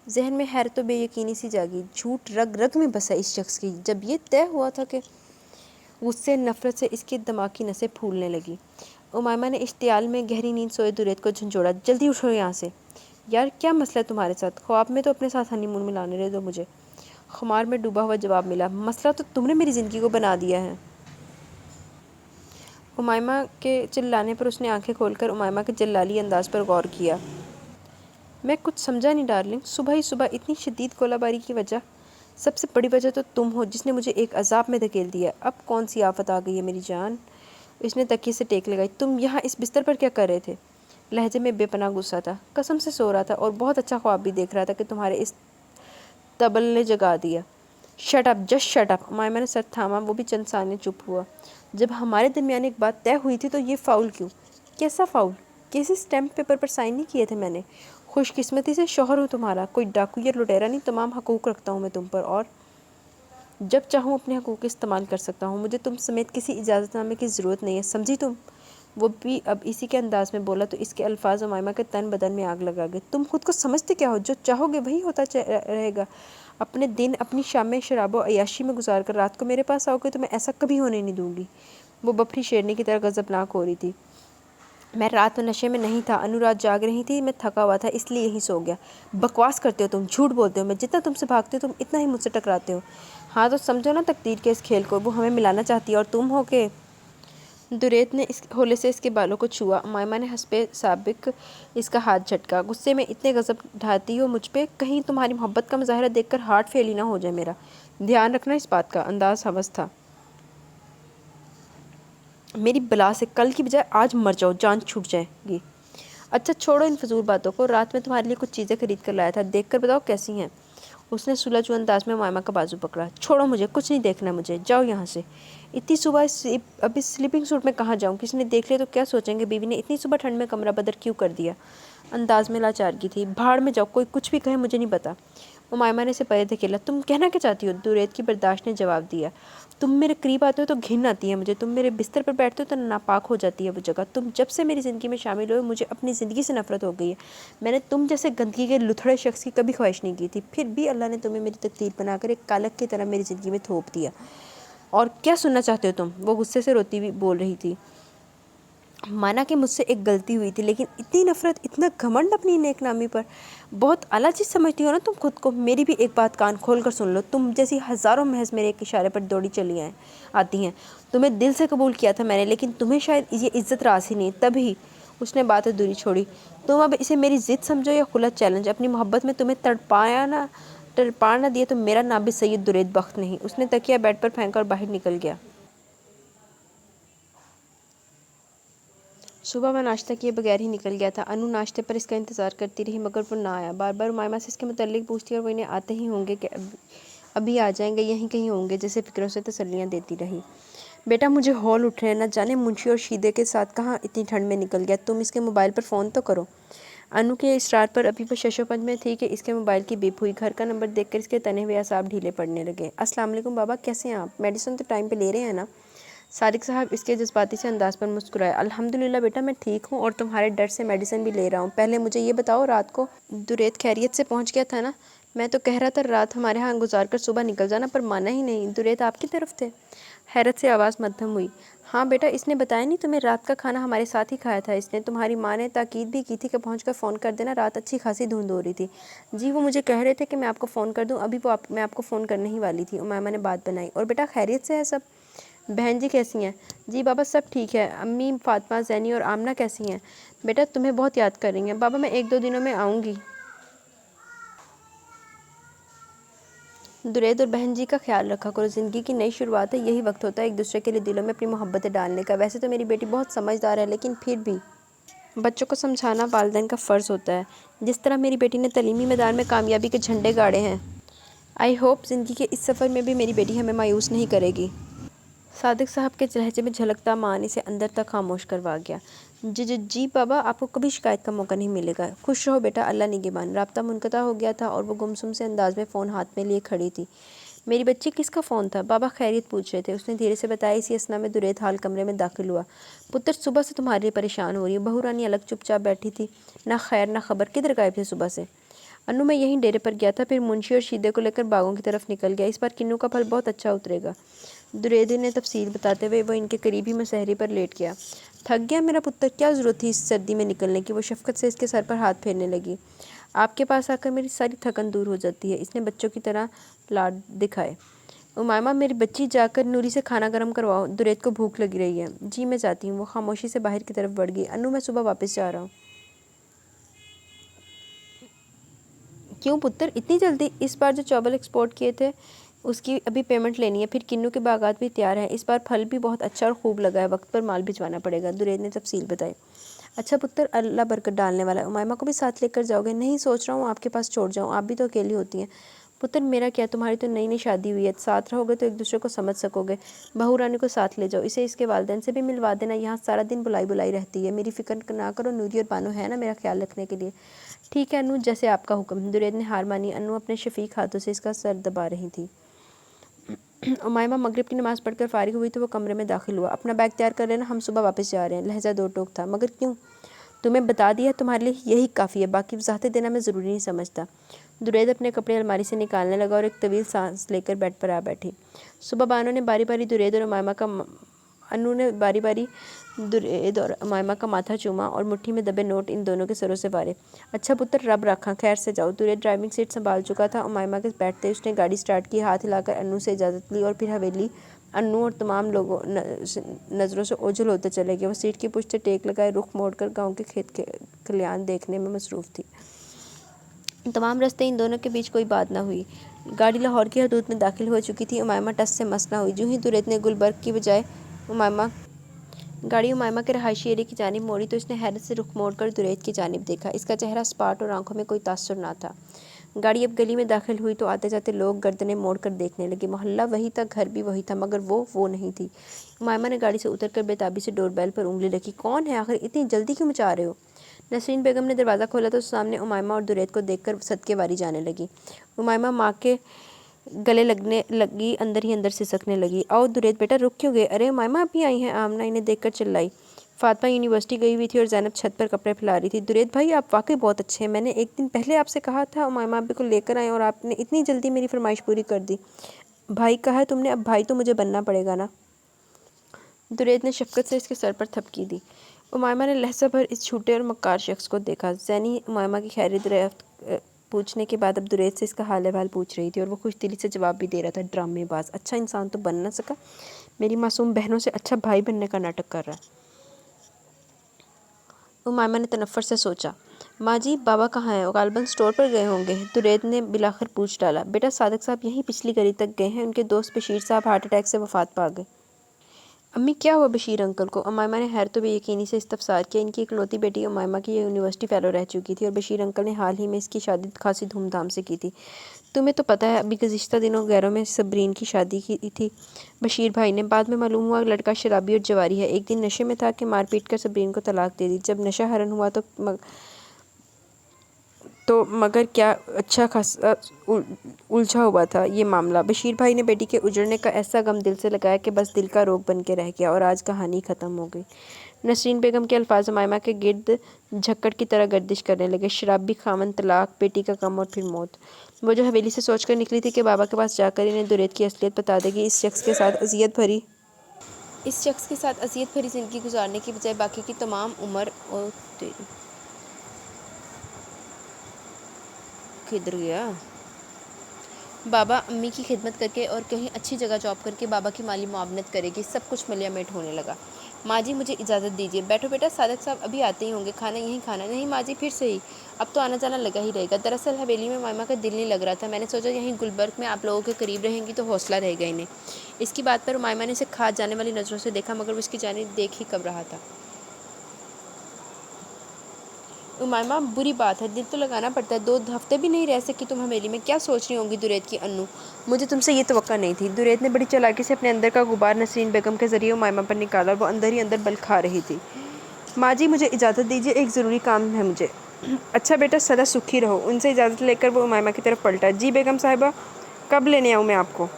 जहन में हैरत तो बेयकीनी सी जागी। झूठ रग रग में बसा इस शख्स की। जब ये तय हुआ था कि गुस्से नफ़रत से इसके दिमाग की नसें फूलने लगी। उमामा ने इश्तियाल में गहरी नींद सोए दुरैद को झंझोड़ा। जल्दी उठो यहाँ से। यार क्या मसला है तुम्हारे साथ? ख्वाब में तो अपने साथ हनीमून में लाने दे दो मुझे। खुमार में डूबा हुआ जवाब मिला। मसला तो तुमने मेरी ज़िंदगी को बना दिया है। उमामा के चिल्लाने पर उसने आंखें खोलकर उमामा के जल्लाली अंदाज पर गौर किया। मैं कुछ समझा नहीं डार्लिंग, सुबह ही सुबह इतनी शदीद गोलाबारी की वजह? سب سے بڑی وجہ تو تم ہو جس نے مجھے ایک عذاب میں دھکیل دیا. اب کون سی آفت آ گئی ہے میری جان؟ اس نے تکیے سے ٹیک لگائی. تم یہاں اس بستر پر کیا کر رہے تھے؟ لہجے میں بے پناہ غصہ تھا. قسم سے سو رہا تھا اور بہت اچھا خواب بھی دیکھ رہا تھا کہ تمہارے اس تبل نے جگا دیا. Shut up, just shut up. Amaima نے سر تھاما. وہ بھی چند ثانیے چپ ہوا. جب ہمارے درمیان ایک بات طے ہوئی تھی تو یہ فاؤل کیوں؟ کیسا فاؤل؟ کسی اسٹیمپ پیپر پر سائن نہیں کیے تھے میں نے. خوش قسمتی سے شوہر ہوں تمہارا، کوئی ڈاکو یا لٹیرا نہیں. تمام حقوق رکھتا ہوں میں تم پر، اور جب چاہوں اپنے حقوق استعمال کر سکتا ہوں. مجھے تم سمیت کسی اجازت نامے کی ضرورت نہیں ہے، سمجھی تم؟ وہ بھی اب اسی کے انداز میں بولا تو اس کے الفاظ امائمہ کے تن بدن میں آگ لگا گئے. تم خود کو سمجھتے کیا ہو؟ جو چاہو گے وہی ہوتا رہے گا. اپنے دن اپنی شامیں شراب و عیاشی میں گزار کر رات کو میرے پاس آؤ گے تو میں ایسا کبھی ہونے نہیں دوں گی. وہ بپھری شیرنی کی طرح غضبناک ہو رہی تھی. میں رات میں نشے میں نہیں تھا انو، رات جاگ رہی تھی. میں تھکا ہوا تھا اس لیے یہیں سو گیا. بکواس کرتے ہو تم، جھوٹ بولتے ہو. میں جتنا تم سے بھاگتے ہو تم اتنا ہی مجھ سے ٹکراتے ہو. ہاں تو سمجھو نا تقدیر کے اس کھیل کو. وہ ہمیں ملانا چاہتی ہے اور تم ہو کے. دریت نے اس ہولے سے اس کے بالوں کو چھوا. امائمہ نے حسب سابق اس کا ہاتھ جھٹکا. غصے میں اتنے غضب ڈھاتی ہو مجھ پہ، کہیں تمہاری محبت کا مظاہرہ دیکھ کر ہارٹ فیل ہی نہ ہو جائے میرا. دھیان رکھنا اس بات کا. انداز ہوس تھا. میری بلا سے کل کی بجائے آج مر جاؤ، جان چھوٹ جائے گی. اچھا چھوڑو ان فضول باتوں کو. رات میں تمہارے لیے کچھ چیزیں خرید کر لایا تھا، دیکھ کر بتاؤ کیسی ہیں. اس نے سلجھو انداز میں امائمہ کا بازو پکڑا. چھوڑو مجھے، کچھ نہیں دیکھنا مجھے. جاؤ یہاں سے. اتنی صبح اب اس سلیپنگ سوٹ میں کہاں جاؤں؟ کسی نے دیکھ لیا تو کیا سوچیں گے؟ بیوی نے اتنی صبح ٹھنڈ میں کمرہ بدر کیوں کر دیا؟ انداز میں لاچارگی تھی. بھاڑ میں جاؤ، کوئی کچھ بھی کہے مجھے نہیں پتا. امائمہ نے اسے پرے دھکیلا. تم کہنا کیا چاہتی ہو؟ دریت کی برداشت نے جواب دیا. تم میرے قریب آتے ہو تو گھن آتی ہے مجھے. تم میرے بستر پر بیٹھتے ہو تو ناپاک ہو جاتی ہے وہ جگہ. تم جب سے میری زندگی میں شامل ہوئے مجھے اپنی زندگی سے نفرت ہو گئی ہے. میں نے تم جیسے گندگی کے لتھڑے شخص کی کبھی خواہش نہیں کی تھی، پھر بھی اللہ نے تمہیں میری تقدیر بنا کر ایک کالک کی طرح میری زندگی میں تھوپ دیا. اور کیا سننا چاہتے ہو تم؟ وہ غصے سے روتی ہوئی بول رہی تھی. مانا کہ مجھ سے ایک غلطی ہوئی تھی، لیکن اتنی نفرت، اتنا گھمنڈ اپنی نیک نامی پر. بہت اعلیٰ چیز سمجھتی ہو نا تم خود کو. میری بھی ایک بات کان کھول کر سن لو. تم جیسی ہزاروں محض میرے ایک اشارے پر دوڑی چلی آتی ہیں. تمہیں دل سے قبول کیا تھا میں نے، لیکن تمہیں شاید یہ عزت راس ہی نہیں. تبھی اس نے بات دوری چھوڑی. تم اب اسے میری ضد سمجھو یا کھلا چیلنج. اپنی محبت میں تمہیں تڑپا نہ دیا تو میرا نام بھی سید دریت بخت نہیں. اس نے تکیہ بیڈ پر پھینکا اور باہر نکل گیا. صبح میں ناشتہ کیے بغیر ہی نکل گیا تھا. انو ناشتے پر اس کا انتظار کرتی رہی مگر وہ نہ آیا. بار بار امائمہ سے اس کے متعلق پوچھتی اور وہ انہیں آتے ہی ہوں گے کہ ابھی آ جائیں گے، یہیں کہیں ہوں گے، جیسے فکروں سے تسلیاں دیتی رہی. بیٹا مجھے ہول اٹھ رہے ہیں. نہ جانے منشی اور شیدے کے ساتھ کہاں اتنی ٹھنڈ میں نکل گیا. تم اس کے موبائل پر فون تو کرو. انو کے اصرار پر ابھی وہ شش و پنج میں تھی کہ اس کے موبائل کی بیپ ہوئی. گھر کا نمبر دیکھ کر اس کے تنے ہوئے اعصاب ڈھیلے پڑنے لگے. السلام علیکم بابا، کیسے ہیں آپ؟ میڈیسن تو ٹائم پہ لے رہے ہیں نا؟ صادق صاحب اس کے جذباتی سے انداز پر مسکرائے. الحمدللہ بیٹا میں ٹھیک ہوں اور تمہارے ڈر سے میڈیسن بھی لے رہا ہوں. پہلے مجھے یہ بتاؤ رات کو دریت خیریت سے پہنچ گیا تھا نا؟ میں تو کہہ رہا تھا رات ہمارے ہاں گزار کر صبح نکل جانا، پر مانا ہی نہیں. دریت آپ کی طرف تھے؟ حیرت سے آواز مدھم ہوئی. ہاں بیٹا، اس نے بتایا نہیں تمہیں؟ رات کا کھانا ہمارے ساتھ ہی کھایا تھا اس نے. تمہاری ماں نے تاکید بھی کی تھی کہ پہنچ کر فون کر دینا. رات اچھی خاصی دھند ہو رہی تھی. جی وہ مجھے کہہ رہے تھے کہ میں آپ کو فون کر دوں. ابھی میں آپ کو فون کرنے ہی والی تھی. امائمہ نے بات بنائی. اور بیٹا خیریت سے ہے سب؟ بہن جی کیسی ہیں؟ جی بابا سب ٹھیک ہے. امی فاطمہ، زینی اور آمنہ کیسی ہیں؟ بیٹا تمہیں بہت یاد کر رہی ہیں. بابا میں 1-2 دنوں میں آؤں گی. دریت اور بہن جی کا خیال رکھا کرو. زندگی کی نئی شروعات ہے، یہی وقت ہوتا ہے ایک دوسرے کے لیے دلوں میں اپنی محبتیں ڈالنے کا. ویسے تو میری بیٹی بہت سمجھدار ہے، لیکن پھر بھی بچوں کو سمجھانا والدین کا فرض ہوتا ہے. جس طرح میری بیٹی نے تعلیمی میدان میں کامیابی کے جھنڈے گاڑے ہیں، آئی ہوپ زندگی کے اس سفر میں بھی میری بیٹی ہمیں مایوس نہیں کرے گی. صادق صاحب کے لہجے میں جھلکتا معنی سے اندر تک خاموش کروا گیا. جی بابا، آپ کو کبھی شکایت کا موقع نہیں ملے گا. خوش رہو بیٹا، اللہ نگہبان. رابطہ منقطع ہو گیا تھا اور وہ گمسم سے انداز میں فون ہاتھ میں لیے کھڑی تھی. میری بچی کس کا فون تھا؟ بابا خیریت پوچھ رہے تھے. اس نے دھیرے سے بتایا. اسی اثنا میں دریت حال کمرے میں داخل ہوا. پتر صبح سے تمہارے لیے پریشان ہو رہی ہے. بہو رانی الگ چپ چاپ بیٹھی تھی. نہ خیر نہ خبر. کدھر غائب تھے صبح سے؟ انو میں یہیں ڈیرے پر گیا تھا، پھر منشی اور شیدے کو لے کر باغوں کی طرف نکل گیا. اس بار کنو کا پھل بہت اچھا اترے گا. دریدی نے تفصیل بتاتے ہوئے وہ ان کے قریب ہی مسہری پر لیٹ گیا. تھک گیا میرا پتر؟ کیا ضرورت تھی اس سردی میں نکلنے کی؟ وہ شفقت سے اس کے سر پر ہاتھ پھیرنے لگی. آپ کے پاس آ کر میری ساری تھکن دور ہو جاتی ہے. اس نے بچوں کی طرح لاڈ دکھائے. امائمہ میری بچی جا کر نوری سے کھانا گرم کرواؤ. دریت کو بھوک لگی رہی ہے. جی میں جاتی ہوں. وہ خاموشی سے باہر کی طرف بڑھ گئی. انو میں صبح واپس جا رہا ہوں. क्यों पुत्र इतनी जल्दी? इस बार जो चावल एक्सपोर्ट किए थे उसकी अभी पेमेंट लेनी है, फिर किन्नू के बागात भी तैयार हैं, इस बार फल भी बहुत अच्छा और खूब लगा है, वक्त पर माल भिजवाना पड़ेगा। दुरैद ने तफसील बताई। अच्छा पुत्र, अल्लाह बरकत डालने वाला है। उमाइमा को भी साथ लेकर जाओगे? नहीं, सोच रहा हूँ आपके पास छोड़ जाऊँ, आप भी तो अकेली होती हैं। पुत्र मेरा क्या, तुम्हारी तो नई नई शादी हुई है, साथ रहोगे तो एक दूसरे को समझ सकोगे। बहू रानी को साथ ले जाओ, इसे इसके वालिदैन से भी मिलवा देना, यहाँ सारा दिन बुलाई बुलाई रहती है। मेरी फ़िक्र ना करो, नूरी और बानो है ना मेरा ख्याल रखने के लिए। ठीक है अनु, जैसे आपका हुक्म। दुरैद ने हार मानी। अनु अपने शफीक हाथों से इसका सर दबा रही थी। उमाइमा मगरिब की नमाज़ पढ़कर फ़ारिग हुई तो वो कमरे में दाखिल हुआ। अपना बैग तैयार कर लेना, हम सुबह वापस जा रहे हैं। लहजा दो टोक था। मगर क्यों? तुम्हें बता दिया, तुम्हारे लिए यही काफ़ी है, बाकी वजाहतें देना मैं ज़रूरी नहीं समझता। दुरैद अपने कपड़े अलमारी से निकालने लगा और एक तवील सांस लेकर बेड पर आ बैठी। सुबह बानो ने बारी बारी दुरैद और उमाइमा का अनु ने बारी बारी दुरैद और उमाइमा का माथा चूमा और मुट्ठी में दबे नोट इन दोनों के सरों से वारे। अच्छा पुत्र, रब रखा, खैर से जाओ। दुरैद ड्राइविंग सीट संभाल चुका था। उमाइमा के बैठते ही उसने गाड़ी स्टार्ट की, हाथ हिलाकर अनु से इजाज़त ली और फिर हवेली, अनु और तमाम लोगों नज़रों से ओझल होते चले गए। वो सीट की पुश्त टेक लगाए रुख मोड़कर गाँव के खेत के खलियान देखने में मसरूफ़ थी। तमाम रास्ते इन दोनों के बीच कोई बात ना हुई। गाड़ी लाहौर की हदूद में दाखिल हो चुकी थी। उमाइमा टस से मस ना हुई। जो ही दुरैद ने गुलबर्ग की बजाय गाड़ी उमाइमा के रहायशी एरिया की जानिब मोड़ी तो इसने हैरत से रुख मोड़कर दुरैद की जानिब देखा। इसका चेहरा सपाट और आंखों में कोई तासुर ना था। गाड़ी अब गली में दाखिल हुई तो आते जाते लोग गर्दनें मोड़कर देखने लगे। मोहल्ला वही था, घर भी वही था, मगर वो नहीं थी। उमाइमा ने गाड़ी से उतरकर बेताबी से डोरबेल पर उंगली रखी। कौन है आखिर, इतनी जल्दी क्यों मचा रहे हो? नसरीन बेगम ने दरवाज़ा खोला तो सामने उमाइमा और दुरैद को देखकर सदके वारी जाने लगी। उमाइमा माँ के गले लगने लगी, अंदर ही अंदर सिसकने लगी। आओ दुरैद बेटा, रुक क्यों गए? अरे उमाइमा अभी आई हैं। आमना इन्हें देखकर चिल्लाई। फातिमा यूनिवर्सिटी गई हुई थी और ज़ैनब छत पर कपड़े फैला रही थी। दुरैद भाई, आप वाकई बहुत अच्छे हैं। मैंने एक दिन पहले आपसे कहा था उमाइमा अभी को लेकर आए और आपने इतनी जल्दी मेरी फरमाइश पूरी कर दी। भाई कहा है तुमने, अब भाई तो मुझे बनना पड़ेगा ना। दुरैद ने शफकत से इसके सर पर थपकी दी। उमाइमा ने लहजा भर इस छूटे और मक्कार शख्स को देखा। ज़ैनी उमाइमा की खैरियत दरियाफ्त पूछने के बाद अब दुरैद से इसका हाल अहवाल पूछ रही थी और वो खुश दिली से जवाब भी दे रहा था। ड्रामेबाज, अच्छा इंसान तो बन ना सका, मेरी मासूम बहनों से अच्छा भाई बनने का नाटक कर रहा है। उमाइमा ने तनफ़्फ़ुर से सोचा। माँ जी, बाबा कहाँ हैं? गालिबन स्टोर पर गए होंगे। दुरैद ने बिलाखिर पूछ डाला। बेटा सादिक साहब यहीं पिछली गली तक गए हैं, उनके दोस्त बशीर साहब हार्ट अटैक से वफ़ात पा गए। अम्मी, क्या हुआ बशीर अंकल को? उमाइमा ने हैरत व बेयकीनी से इस्तफसार किया। इनकी इकलौती बेटी उमाइमा की यूनिवर्सिटी फ़ेलो रह चुकी थी और बशीर अंकल ने हाल ही में इसकी शादी खासी धूमधाम से की थी। तुम्हें तो पता है, अभी गुज़िश्ता दिनों गैरों में सबरीन की शादी की थी बशीर भाई ने। बाद में मालूम हुआ लड़का शराबी और जवारी है। एक दिन नशे में था कि मार पीट कर सबरीन को तलाक दे दी। जब नशा हरन हुआ तो मगर क्या अच्छा खासा उलझा हुआ था ये मामला। बशीर भाई ने बेटी के उजड़ने का ऐसा गम दिल से लगाया कि बस दिल का रोग बन के रह गया और आज कहानी ख़त्म हो गई। नसरीन बेगम के अल्फाज उमाइमा के गिर्द झक्कड़ की तरह गर्दिश करने लगे। शराबी, खामन, तलाक, बेटी का गम और फिर मौत। वो जो हवेली से सोचकर निकली थी कि बाबा के पास जाकर इन्हें दुरैद की असलियत बता देगी, इस शख्स के साथ अज़ियत भरी ज़िंदगी गुजारने की बजाय बाकी की तमाम उम्र और तेरी किधर गया बाबा अम्मी की खिदमत करके और कहीं अच्छी जगह जॉब करके बाबा की माली मुआवनत करेगी। सब कुछ मलियामेट होने लगा। माँ जी मुझे इजाज़त दीजिए। बैठो बेटा, सादिक साहब अभी आते ही होंगे, खाना यहीं खाना। नहीं माँ जी, फिर सही, अब तो आना जाना लगा ही रहेगा। दरअसल हवेली में मामा का दिल नहीं लग रहा था, मैंने सोचा यहीं गुलबर्ग में आप लोगों के करीब रहेंगी तो हौसला रहेगा इन्हें। इसकी बात पर मामा ने इसे खाद जाने वाली नज़रों से देखा, मगर वो इसकी जानिब देख ही कब रहा था। उमाइमा, बुरी बात है, दिल तो लगाना पड़ता है। 2 हफ्ते भी नहीं रह सकी तुम हवेली में, क्या सोच रही होंगी दुरैद की अन्नू? मुझे तुमसे ये तवक्का नहीं थी। दुरैद ने बड़ी चालाकी से अपने अंदर का गुबार नसरीन बेगम के ज़रिए उमाइमा पर निकाला और वो अंदर ही अंदर बल खा रही थी। माँ जी मुझे इजाज़त दीजिए, एक ज़रूरी काम है मुझे। अच्छा बेटा, सदा सुखी रहो। उनसे इजाज़त लेकर वो उमाइमा की तरफ पलटा। जी बेगम साहिबा, कब लेने आऊँ मैं आपको?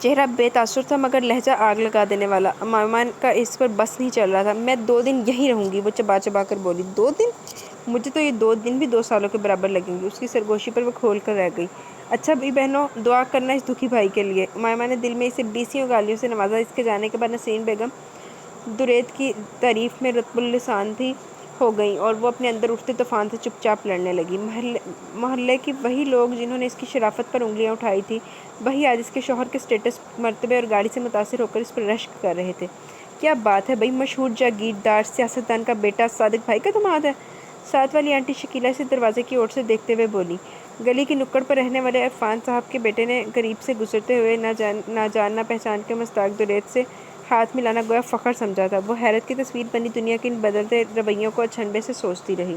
चेहरा बेतासुर था मगर लहजा आग लगा देने वाला। उमाइमा का इस पर बस नहीं चल रहा था। मैं 2 दिन यहीं रहूँगी, वो चबा चबा कर बोली। 2 दिन? मुझे तो ये 2 दिन भी 2 सालों के बराबर लगेंगे। उसकी सरगोशी पर वो खोल कर रह गई। अच्छा भी बहनों, दुआ करना इस दुखी भाई के लिए। उमाइमा ने दिल में इसे 20 गालियों से नवाजा। इसके जाने के बाद नसरीन बेगम दुरैद की तारीफ़ में रत्बुल लिसान थी हो गई और वो अपने अंदर उठते तूफ़ान से चुपचाप लड़ने लगी। मोहल्ले की वही लोग जिन्होंने इसकी शराफत पर उंगलियां उठाई थी, वही आज इसके शौहर के स्टेटस, मर्तबे और गाड़ी से मुतासिर होकर इस पर रश्क कर रहे थे। क्या बात है भाई, मशहूर जागीरदार सियासतदान का बेटा सादिक भाई का दामाद है? साथ वाली आंटी शकीला से दरवाजे की ओर से देखते हुए बोली। گلی کی نکڑ پر رہنے والے عرفان صاحب کے بیٹے نے قریب سے گزرتے ہوئے نہ جان نہ پہچان کے مستاق درید سے ہاتھ ملانا گویا فخر سمجھا تھا۔ وہ حیرت کی تصویر بنی دنیا کے ان بدلتے رویوں کو اچنبے سے سوچتی رہی۔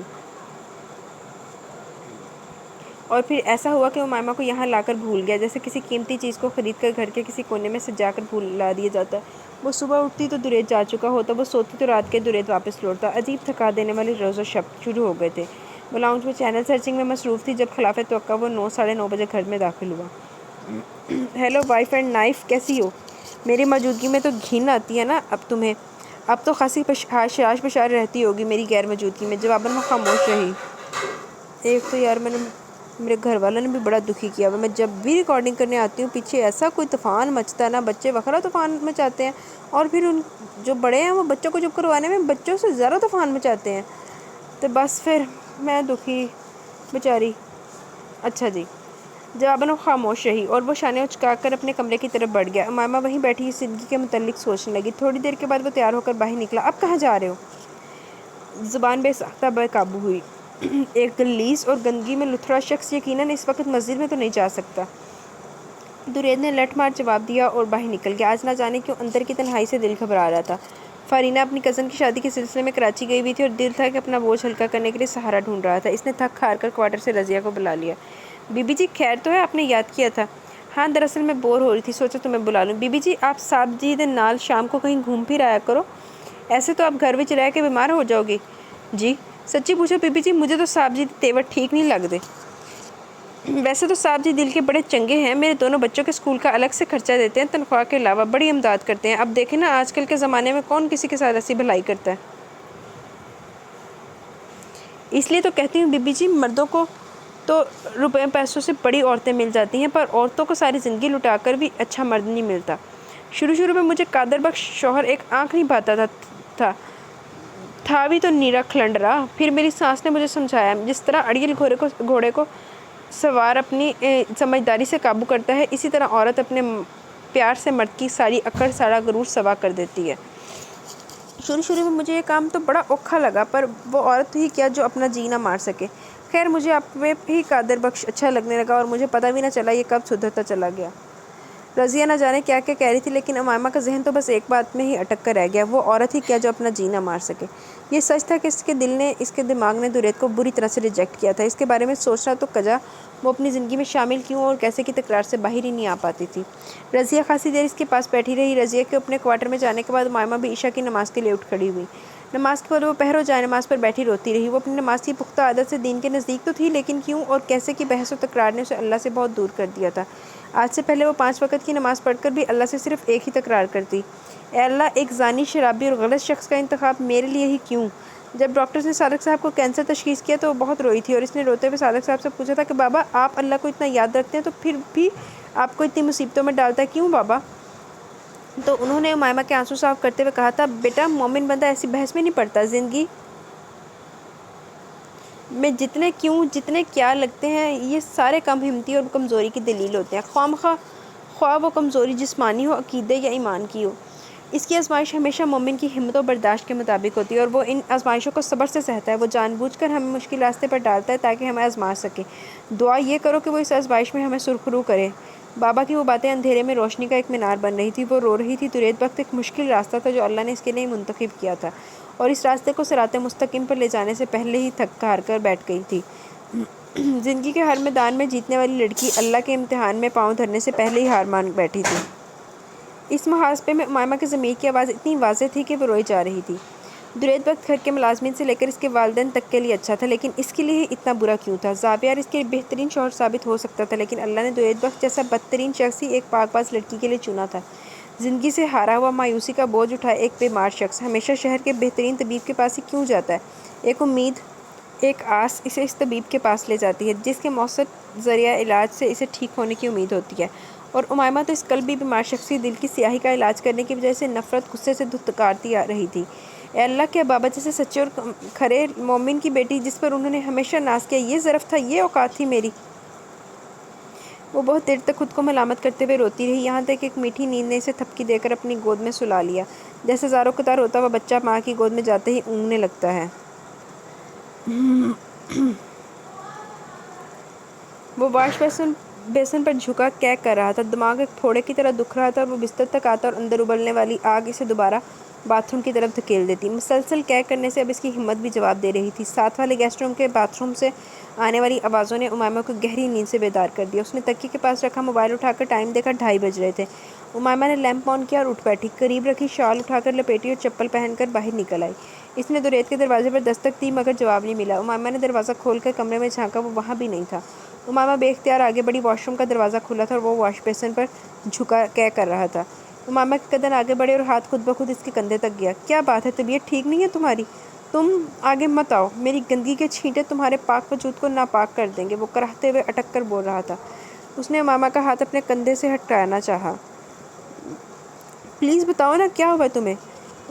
اور پھر ایسا ہوا کہ امائمہ کو یہاں لا کر بھول گیا، جیسے کسی قیمتی چیز کو خرید کر گھر کے کسی کونے میں سجا کر بھلا دیا جاتا ہے۔ وہ صبح اٹھتی تو درید جا چکا ہوتا، وہ سوتی تو رات کے درید واپس لوٹتا۔ عجیب تھکا دینے والے روز و شب شروع ہو گئے تھے۔ وہ لاؤنج میں چینل سرچنگ میں مصروف تھی جب خلاف توقع وہ 9 ساڑھے 9 بجے گھر میں داخل ہوا۔ ہیلو وائف اینڈ نائف، کیسی ہو؟ میری موجودگی میں تو گھن آتی ہے نا اب تمہیں؟ اب تو خاصی حاش بشار رہتی ہوگی میری غیر موجودگی میں۔ جواباً وہ خاموش رہی۔ ایک تو یار میرے گھر والوں نے بھی بڑا دکھی کیا ہوا، میں جب بھی ریکارڈنگ کرنے آتی ہوں پیچھے ایسا کوئی طوفان مچتا ہے نا، بچے وغیرہ طوفان مچاتے ہیں، اور پھر ان جو بڑے ہیں وہ بچوں کو چپ کروانے میں بچوں سے زیادہ طوفان مچاتے ہیں، تو بس پھر میں دکھی بیچاری۔ اچھا جی۔ جواباً وہ خاموش رہی اور وہ شانے اچکا کر اپنے کمرے کی طرف بڑھ گیا۔ امائمہ وہیں بیٹھی زندگی کے متعلق سوچنے لگی۔ تھوڑی دیر کے بعد وہ تیار ہو کر باہر نکلا۔ اب کہاں جا رہے ہو؟ زبان بے ساختہ بے قابو ہوئی۔ ایک غلیظ اور گندگی میں لتھڑا شخص یقیناً اس وقت مسجد میں تو نہیں جا سکتا۔ درید نے لٹ مار جواب دیا اور باہر نکل گیا۔ آج نہ جانے کیوں اندر کی تنہائی سے دل گھبرا رہا تھا۔ فارینہ اپنی کزن کی شادی کے سلسلے میں کراچی گئی ہوئی تھی اور دل تھا کہ اپنا بوجھ ہلکا کرنے کے لیے سہارا ڈھونڈ رہا تھا۔ اس نے تھک ہار کر کوارٹر سے رضیہ کو بلا لیا۔ بی بی جی خیر تو ہے، آپ نے یاد کیا تھا؟ ہاں دراصل میں بور ہو رہی تھی، سوچا تمہیں بلا لوں۔ بی بی جی آپ صاحب جی دے نال شام کو کہیں گھوم پھر آیا کرو، ایسے تو آپ گھر وچ رہ کے بیمار ہو جاؤ گی۔ جی سچی پوچھو بی بی جی، مجھے تو صاحب جی تیور ٹھیک نہیں لگتے۔ ویسے تو صاحب جی دل کے بڑے چنگے ہیں، میرے دونوں بچوں کے اسکول کا الگ سے خرچہ دیتے ہیں، تنخواہ کے علاوہ بڑی امداد کرتے ہیں۔ اب دیکھیں نا آج کل کے زمانے میں کون کسی کے ساتھ ایسی بھلائی کرتا ہے۔ اس لیے تو کہتی ہوں بی بی جی، مردوں کو تو روپے پیسوں سے بڑی عورتیں مل جاتی ہیں، پر عورتوں کو ساری زندگی لٹا کر بھی اچھا مرد نہیں ملتا۔ شروع میں مجھے قادر بخش شوہر ایک آنکھ نہیں بھاتا تھا بھی تو نیرا کھلنڈرا۔ پھر میری ساس نے مجھے سمجھایا، جس طرح اڑیل گھوڑے کو سوار اپنی سمجھداری سے قابو کرتا ہے، اسی طرح عورت اپنے پیار سے مرد کی ساری اکڑ سارا غرور سوا کر دیتی ہے۔ شروع میں مجھے یہ کام تو بڑا اوکھا لگا، پر وہ عورت ہی کیا جو اپنا جی نہ مار سکے۔ خیر مجھے آپ میں ہی قادر بخش اچھا لگنے لگا اور مجھے پتہ بھی نہ چلا یہ کب سدھرتا چلا گیا۔ رضیہ نہ جانے کیا کہہ رہی تھی، لیکن امائمہ کا ذہن تو بس ایک بات میں ہی اٹک کر رہ گیا، وہ عورت ہی کیا جو اپنا جی نہ مار سکے۔ یہ سچ تھا کہ اس کے دل نے، اس کے دماغ نے درید کو بری طرح سے ریجیکٹ کیا تھا۔ اس کے بارے میں سوچنا تو کجا وہ اپنی زندگی میں شامل کیوں اور کیسے کی تکرار سے باہر ہی نہیں آ پاتی تھی۔ رضیہ خاصی دیر اس کے پاس بیٹھی رہی۔ رضیہ کے اپنے کوارٹر میں جانے کے بعد امائمہ بھی عشاء کی نماز کے لیے اٹھ کھڑی ہوئی۔ نماز کے بعد وہ پہر و جائے نماز پر بیٹھی روتی رہی۔ وہ اپنی نماز کی پختہ عادت سے دین کے نزدیک تو تھی، لیکن کیوں اور کیسے کی بحث و تکرار نے اسے اللہ سے بہت دور کر دیا تھا۔ آج سے پہلے وہ 5 وقت کی نماز پڑھ کر بھی اللہ سے صرف ایک ہی تکرار کرتی، اے اللہ ایک زانی، شرابی اور غلط شخص کا انتخاب میرے لیے ہی کیوں؟ جب ڈاکٹرز نے صادق صاحب کو کینسر تشخیص کیا تو وہ بہت روئی تھی اور اس نے روتے ہوئے صادق صاحب سے پوچھا تھا کہ بابا آپ اللہ کو اتنا یاد رکھتے ہیں تو پھر بھی آپ کو اتنی مصیبتوں میں ڈالتا ہے کیوں بابا؟ تو انہوں نے امائمہ کے آنسو صاف کرتے ہوئے کہا تھا، بیٹا مومن بندہ ایسی بحث میں نہیں پڑتا، زندگی میں جتنے کیا لگتے ہیں یہ سارے کم ہمتی اور کمزوری کی دلیل ہوتے ہیں، خواہ وہ کمزوری جسمانی ہو، عقیدے یا ایمان کی ہو۔ اس کی آزمائش ہمیشہ مومن کی ہمت و برداشت کے مطابق ہوتی ہے اور وہ ان آزمائشوں کو صبر سے سہتا ہے۔ وہ جان بوجھ کر ہمیں مشکل راستے پر ڈالتا ہے تاکہ ہمیں آزما سکے۔ دعا یہ کرو کہ وہ اس آزمائش میں ہمیں سرخرو کرے۔ بابا کی وہ باتیں اندھیرے میں روشنی کا ایک مینار بن رہی تھی۔ وہ رو رہی تھی۔ درید وقت ایک مشکل راستہ تھا جو اللہ نے اس کے لیے منتخب کیا تھا اور اس راستے کو صراط مستقیم پر لے جانے سے پہلے ہی تھک ہار کر بیٹھ گئی تھی۔ زندگی کے ہر میدان میں جیتنے والی لڑکی اللہ کے امتحان میں پاؤں دھرنے سے پہلے ہی ہار مان بیٹھی تھی۔ اس محاسبے میں امائمہ کی ضمیر کی آواز اتنی واضح تھی کہ وہ روئی جا رہی تھی۔ درید وقت گھر کے ملازمین سے لے کر اس کے والدین تک کے لیے اچھا تھا، لیکن اس کے لیے اتنا برا کیوں تھا؟ زابیار اس کے لیے بہترین شوہر ثابت ہو سکتا تھا، لیکن اللہ نے درید وقت جیسا بدترین شخص ہی ایک پاک باز لڑکی کے لیے چنا تھا۔ زندگی سے ہارا ہوا، مایوسی کا بوجھ اٹھائے ایک بیمار شخص ہمیشہ شہر کے بہترین طبیب کے پاس ہی کیوں جاتا ہے؟ ایک امید، ایک آس اسے اس طبیب کے پاس لے جاتی ہے جس کے مؤثر ذریعہ علاج سے اسے ٹھیک ہونے کی امید ہوتی ہے، اور امائمہ تو اس قلبی بیمار شخص کی دل کی سیاہی کا علاج کرنے کی بجائے سے نفرت غصے سے دھتکارتی آ رہی تھی۔ اے اللہ کیا بابا جیسے سچے اور کھرے مومن کی بیٹی جس پر انہوں نے ہمیشہ ناز کیا، یہ ظرف تھا، یہ اوقات تھی میری؟ وہ بہت دیر تک خود کو ملامت کرتے ہوئے روتی رہی، یہاں تک ایک میٹھی نیند نے اسے تھپکی دے کر اپنی گود میں سلا لیا، جیسے زاروں قطار روتا ہوا بچہ ماں کی گود میں جاتے ہی اونگنے لگتا ہے۔ وہ वो वाश बेसन पर झुका कैक कर रहा था। दिमाग एक फोड़े की तरह दुख रहा था और वो बिस्तर तक आता और अंदर उबलने वाली आग इसे दोबारा बाथरूम की तरफ धकेल देती। मुसलसल कैक करने से अब इसकी हिम्मत भी जवाब दे रही थी। साथ वाले गेस्ट रूम के बाथरूम से आने वाली आवाज़ों ने उमामा को गहरी नींद से बेदार कर दिया। उसने तकिए के पास रखा मोबाइल उठाकर टाइम देखा, 2:30 बज रहे थे। उमामा ने लैंप ऑन किया और उठ बैठी। करीब रखी शॉल उठाकर लपेटी और चप्पल पहनकर बाहर निकल आई। इसने दुरेत के दरवाजे पर दस्तक दी मगर जवाब नहीं मिला। उमामा ने दरवाज़ा खोलकर कमरे में झांका, वो वहाँ भी नहीं था। उमामा बेख्तियार आगे बढ़ी। वॉशरूम का दरवाज़ा खुला था और वो वॉश बेसिन पर झुका क्या कर रहा था। उमामा के कदम आगे बढ़े और हाथ खुद ब खुद इसके कंधे तक गया। क्या बात है, तबीयत ठीक नहीं है तुम्हारी? तुम आगे मत आओ, मेरी गंदगी के छींटे तुम्हारे पाक वजूद को नापाक कर देंगे, वो कराहते हुए अटक कर बोल रहा था। उसने उमामा का हाथ अपने कंधे से हटाना चाहा। प्लीज़ बताओ ना, क्या हुआ तुम्हें?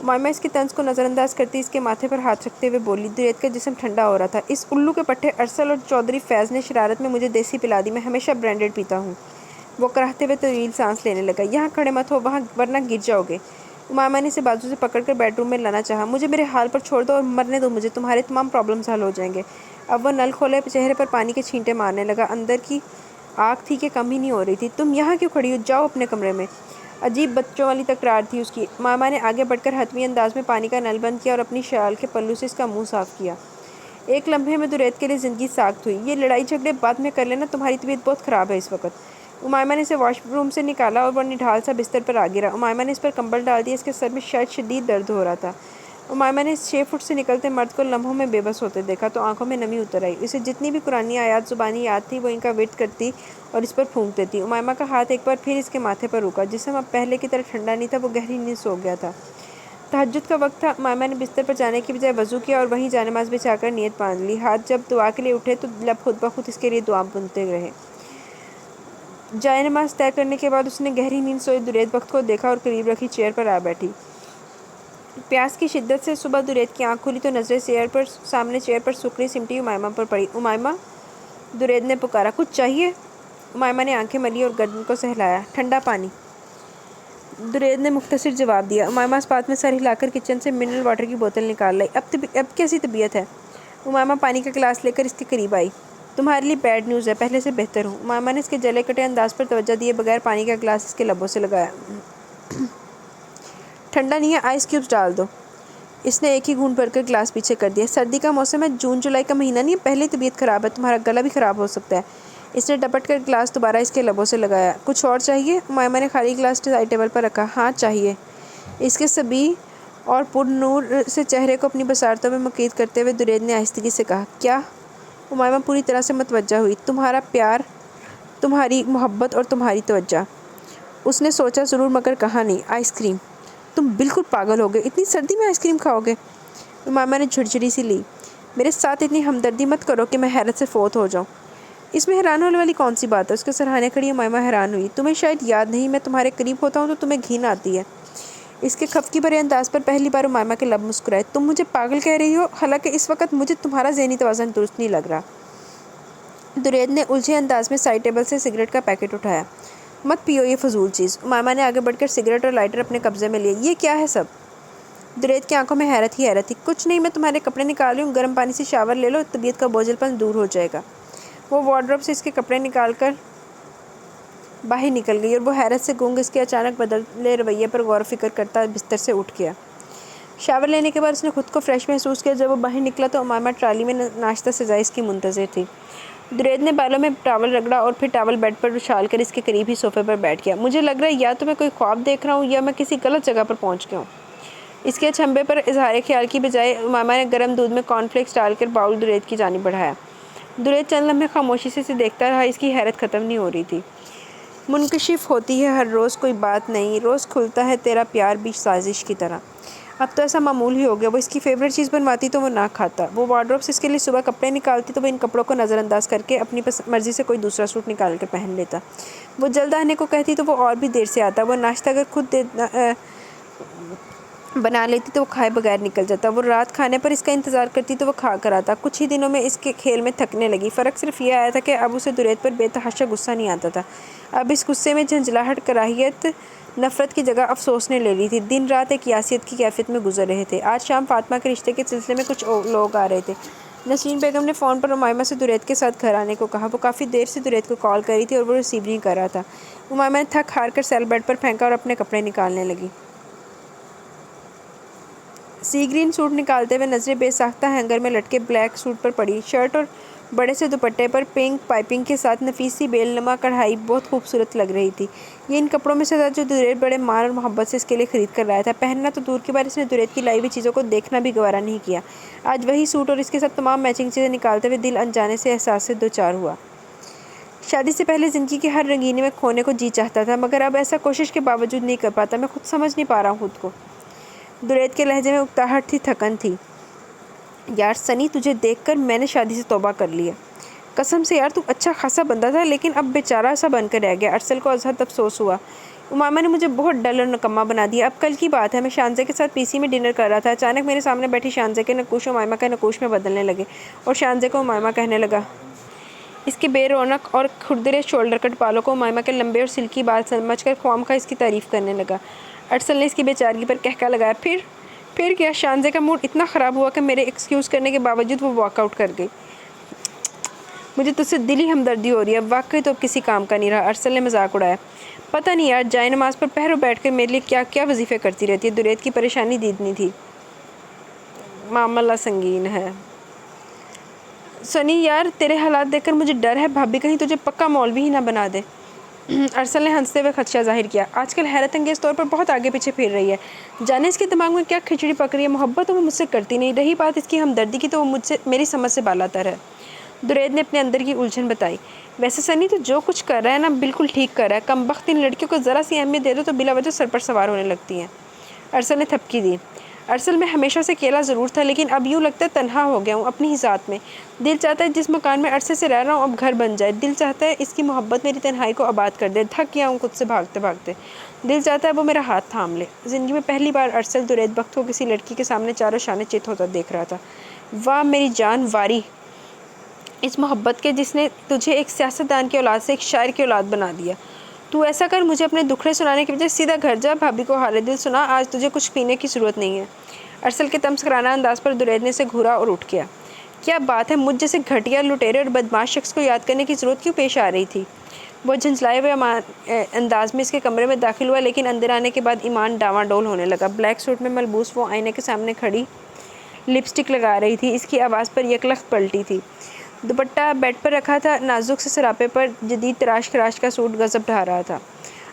उमामा इसके तंज को नज़रअंदाज करती इसके माथे पर हाथ रखते हुए बोली। दुरेत का जिस्म ठंडा हो रहा था। इस उल्लू के पट्टे अरसल और चौधरी फैज़ ने शरारत में मुझे देसी पिला दी। मैं हमेशा ब्रांडेड पीता हूँ। वो कराहते हुए तवील सांस लेने लगा। यहाँ खड़े मत हो, वहाँ वरना गिर जाओगे। उमामा ने इसे बाजू से पकड़कर बेडरूम में लाना चाहा। मुझे मेरे हाल पर छोड़ दो और मरने दो मुझे, तुम्हारे तमाम प्रॉब्लम्स हल हो जाएंगे। अब वो नल खोले चेहरे पर पानी के छींटे मारने लगा। अंदर की आग थी कि कम ही नहीं हो रही थी। तुम यहाँ क्यों खड़ी हो? जाओ अपने कमरे में। अजीब बच्चों वाली तकरार थी उसकी। मामा ने आगे बढ़कर हतमी अंदाज में पानी का नल बंद किया और अपनी शाल के पल्लू से इसका मुंह साफ किया। एक लम्हे में दुरेत के लिए ज़िंदगी साख्त हुई। ये लड़ाई झगड़े बाद में कर लेना, तुम्हारी तबीयत बहुत ख़राब है इस वक्त। उमामा ने इसे वॉशरूम से निकाला और वह निढाल सा बिस्तर पर आ गिरा। उमामा ने इस पर कंबल डाल दिया। इसके सर में शायद शदीद दर्द हो रहा था। उमामा ने 6 फुट से निकलते मर्द को लम्हों में बेबस होते देखा तो आंखों में नमी उतर आई। इसे जितनी भी कुरानी आयात ज़ुबानी याद थी वो इनका विर्द करती और इस पर फूंक देती। उमामा का हाथ एक बार फिर इसके माथे पर रुका। जिस्म अब पहले की तरह ठंडा नहीं था, वो गहरी नींद सो गया था। तहज्जुद का वक्त था। उमामा ने बिस्तर पर जाने की बजाय वज़ू किया और वहीं जानेमाज़ बिछाकर नीयत बांध ली। हाथ जब दुआ के लिए उठे तो लब खुद ब खुद इसके लिए दुआ बुनते रहे। जानेमाज़ तय करने के बाद उसने गहरी नींद सोए दुरेत वक्त को देखा और करीब रखी चेयर पर आ बैठी। प्यास की शिद्दत से सुबह दुरेत की आंख खुली तो नज़रें सामने चेयर पर सुकड़ी सिमटी उमामा पर पड़ी। उमामा, दुरेत ने पुकारा, कुछ चाहिए? उमामा ने आंखें मली और गर्दन को सहलाया। ठंडा पानी, दुरेत ने मुख्तसर जवाब दिया। उमामा इस बात में सर हिलाकर किचन से मिनरल वाटर की बोतल निकाल लाई। अब कैसी तबीयत है? उमामा पानी का गिलास लेकर इसके करीब आई। तुम्हारे लिए बैड न्यूज़ है, पहले से बेहतर हूँ। उमामा ने इसके जले कटे अंदाज पर तवज्जो दिए बगैर पानी का गिलास इसके लबों से लगाया। ठंडा नहीं है, आइस क्यूब्स डाल दो। इसने एक ही घूंट भरकर गिलास पीछे कर दिया। सर्दी का मौसम है, जून जुलाई का महीना नहीं है, पहले तबीयत ख़राब है, तुम्हारा गला भी ख़राब हो सकता है। इसने डपट कर गिलास दोबारा इसके लबों से लगाया। कुछ और चाहिए? उमामा ने खाली गिलास साइड टेबल पर रखा। हाँ चाहिए। इसके सभी और पुरनूर से चेहरे को अपनी बसारतों में मकीद करते हुए दुरेत ने आहिस्तगी से कहा। क्या? उमामा पूरी तरह से मतवज्जा हुई। तुम्हारा प्यार, तुम्हारी मोहब्बत और तुम्हारी तवज्जा। उसने सोचा ज़रूर मगर कहा नहीं। आइसक्रीम? तुम बिल्कुल पागल हो गए, इतनी सर्दी में आइसक्रीम खाओगे? उमामा ने झुरझुरी सी ली। मेरे साथ इतनी हमदर्दी मत करो कि मैं हैरत से फोत हो जाऊँ। इसमें हैरान होने वाली कौन सी बात है? उसके सराहने खड़ी उमामा हैरान हुई। तुम्हें शायद याद नहीं, मैं तुम्हारे करीब होता हूँ तो तुम्हें घिन आती है। इसके खफकी भरे अंदाज पर पहली बार उमामा के लब मुस्कुराए। तुम मुझे पागल कह रही हो, हालांकि इस वक्त मुझे तुम्हारा ज़हनी तवाज़ुन दुरुस्त नहीं लग रहा। दुरेत ने उलझे अंदाज में साइड टेबल से सिगरेट का पैकेट उठाया। मत पियो ये फजूल चीज़। उमामा ने आगे बढ़कर सिगरेट और लाइटर अपने कब्जे में लिए। ये क्या है सब? दुरेत की आंखों में हैरत ही हैरत थी। कुछ नहीं, मैं तुम्हारे कपड़े निकाल रही हूँ, गर्म पानी से शावर ले लो, तबीयत का बोझलपन दूर हो जाएगा। वो वार्डरोब से इसके कपड़े निकाल कर बाहर निकल गई और वो हैरत से गूंग इसके अचानक बदले रवैये पर गौर फिक्र करता बिस्तर से उठ गया। शावर लेने के बाद उसने खुद को फ्रेश महसूस किया। जब वो बाहर निकला तो उमामा ट्राली में नाश्ता सजाई इसकी मुंतज़िर थी। दुरेत ने बालों में टावल रगड़ा और फिर टावल बेड पर उछाल कर इसके करीब ही सोफे पर बैठ गया। मुझे लग रहा है या तो मैं कोई ख्वाब देख रहा हूँ या मैं किसी गलत जगह पर पहुँच गया हूँ। इसके छंबे पर इजहार ख्याल की बजाय उमामा ने गर्म दूध में कॉर्नफ्लेक्स डालकर बाउल दुरेत की जानिब बढ़ाया। दुरेत चंद लम्हे खामोशी से इसे देखता रहा। इसकी हैरत ख़त्म नहीं हो रही थी। मुनकशिफ होती है हर रोज़ कोई बात नहीं, रोज़ खुलता है तेरा प्यार भी साजिश की तरह। अब तो ऐसा मामूल ही हो गया। वो इसकी फेवरेट चीज़ बनवाती तो वो ना खाता। वो वार्डरोब से इसके लिए सुबह कपड़े निकालती तो वो इन कपड़ों को नज़रअंदाज करके अपनी मर्ज़ी से कोई दूसरा सूट निकाल कर पहन लेता। वो जल्द आने को कहती तो वो और भी देर से आता। वो नाश्ता अगर खुद बना लेती तो वो खाए बगैर निकल जाता। वो रात खाने पर इसका इंतज़ार करती तो वो खा कर आता। कुछ ही दिनों में इसके खेल में थकने लगी। फ़र्क सिर्फ ये आया था कि अब उसे दुरेत पर बेतहाशा गुस्सा नहीं आता था। अब इस गुस्से में झंझलाहट, कराहियत, नफ़रत की जगह अफसोस ने ले ली थी। दिन रात एक यासियत की कैफियत में गुजर रहे थे। आज शाम फातिमा के रिश्ते के सिलसिले में कुछ लोग आ रहे थे। नसरीन बेगम ने फ़ोन पर उमायमा से दुरैत के साथ घर आने को कहा। वो काफ़ी देर से दुरैत को कॉल करी थी और वो रिसीव नहीं कर रहा था। उमायमा ने थक हार कर सेल बेड पर फेंका और अपने कपड़े निकालने लगी। सी ग्रीन सूट निकालते हुए नजरें बेसाख्ता हैंगर में लटके ब्लैक सूट पर पड़ी। शर्ट और बड़े से दुपट्टे पर पिंक पाइपिंग के साथ नफीसी बेलनुमा कढ़ाई बहुत खूबसूरत लग रही थी। ये इन कपड़ों में से था जो दुरैत बड़े मान और मोहब्बत से इसके लिए ख़रीद कर लाया था। पहनना तो दूर की बात, इसने दुरैत की लाई हुई चीज़ों को देखना भी गवारा नहीं किया। आज वही सूट और इसके साथ तमाम मैचिंग चीज़ें निकालते हुए दिल अनजाने से एहसास से दो चार हुआ। शादी से पहले ज़िंदगी के हर रंगीने में खोने को जी चाहता था, मगर अब ऐसा कोशिश के बावजूद नहीं कर पाता। मैं खुद समझ नहीं पा रहा हूँ खुद को। दुरैत के लहजे में उकताहट थी, थकन थी। यार सनी, तुझे देखकर मैंने शादी से तौबा कर लिया। कसम से यार, तू अच्छा खासा बंदा था, लेकिन अब बेचारा सा बनकर रह गया। अरसल को अजहद अफसोस हुआ। उमामा ने मुझे बहुत डल और नकम्मा बना दिया। अब कल की बात है, मैं शानज़े के साथ पीसी में डिनर कर रहा था। अचानक मेरे सामने बैठी शानज़े के नकूश उमामा के नकूश में बदलने लगे और शानज़े को उमामा कहने लगा। इसके बेरौनक और खुरदरे शोल्डर कट बालों को उमामा के लंबे और सिल्की बाल समझकर ख्वामखा इसकी तारीफ़ करने लगा। अरसल ने इसकी बेचारगी पर कहका लगाया। फिर क्या? शानज़े का मूड इतना ख़राब हुआ कि मेरे एक्सक्यूज़ करने के बावजूद वो वॉकआउट कर गई। मुझे तुझसे दिली हमदर्दी हो रही है। वाकई तो अब किसी काम का नहीं रहा। अरसल ने मजाक उड़ाया। पता नहीं यार, जाए नमाज पर पहरों बैठ कर मेरे लिए क्या क्या वजीफ़े करती रहती है। दुरैत की परेशानी दीदनी थी। मामला संगीन है सनी। यार तेरे हालात देखकर मुझे डर है, भाभी कहीं तुझे पक्का मौलवी ही ना बना दे। अरसल ने हंसते हुए खदशा जाहिर किया। आजकल हैरत अंगेज़ तौर पर बहुत आगे पीछे फिर रही है। जाने इसके दिमाग में क्या खिचड़ी पक रही है। मोहब्बत तो वो मुझसे करती नहीं। रही बात इसकी हमदर्दी की, तो वो मुझसे मेरी समझ से बालातर है। दुरैत ने अपने अंदर की उलझन बताई। वैसे सनी, तो जो कुछ कर रहा है ना, बिल्कुल ठीक कर रहा है। कमबख्त इन लड़कियों को ज़रा सी अहमियत दे दो तो बिला वजह सर पर सवार होने लगती हैं। अरसल ने थपकी दी। अरसल में हमेशा से अकेला ज़रूर था, लेकिन अब यूँ लगता है तन्हा हो गया हूँ अपनी ही ज़ात में। दिल चाहता है जिस मकान में अरसे से रह रहा हूँ अब घर बन जाए। दिल चाहता है इसकी मोहब्बत मेरी तन्हाई को आबाद कर दे। थक गया हूँ खुद से भागते भागते। दिल चाहता है वो मेरा हाथ थाम ले। ज़िंदगी में पहली बार अरसल दुरैत बख्त को किसी लड़की के सामने चारों शाने चित होता देख रहा था। वाह मेरी जान वारी, इस मोहब्बत के जिसने तुझे एक सियासतदान की औलाद से एक शायर की औलाद बना दिया। तू ऐसा कर, मुझे अपने दुखड़े सुनाने के बजाय सीधा घर जा, भाभी को हाले दिल सुना। आज तुझे कुछ पीने की ज़रूरत नहीं है। अरसल के तमस्कराना अंदाज पर दुरैत ने से घूरा और उठ गया। क्या बात है, मुझ जैसे घटिया, लुटेरे और बदमाश शख्स को याद करने की ज़रूरत क्यों पेश आ रही थी? वो झंझलाए हुए अंदाज में इसके कमरे में दाखिल हुआ, लेकिन अंदर आने के बाद ईमान डावाडोल होने लगा। ब्लैक सूट में मलबूस वो आईने के सामने खड़ी लिपस्टिक लगा रही थी। इसकी आवाज़ पर यकलख्त पलटी थी। दुपट्टा बेड पर रखा था। नाजुक से सरापे पर जदीद तराश खराश का सूट गजब ढा रहा था।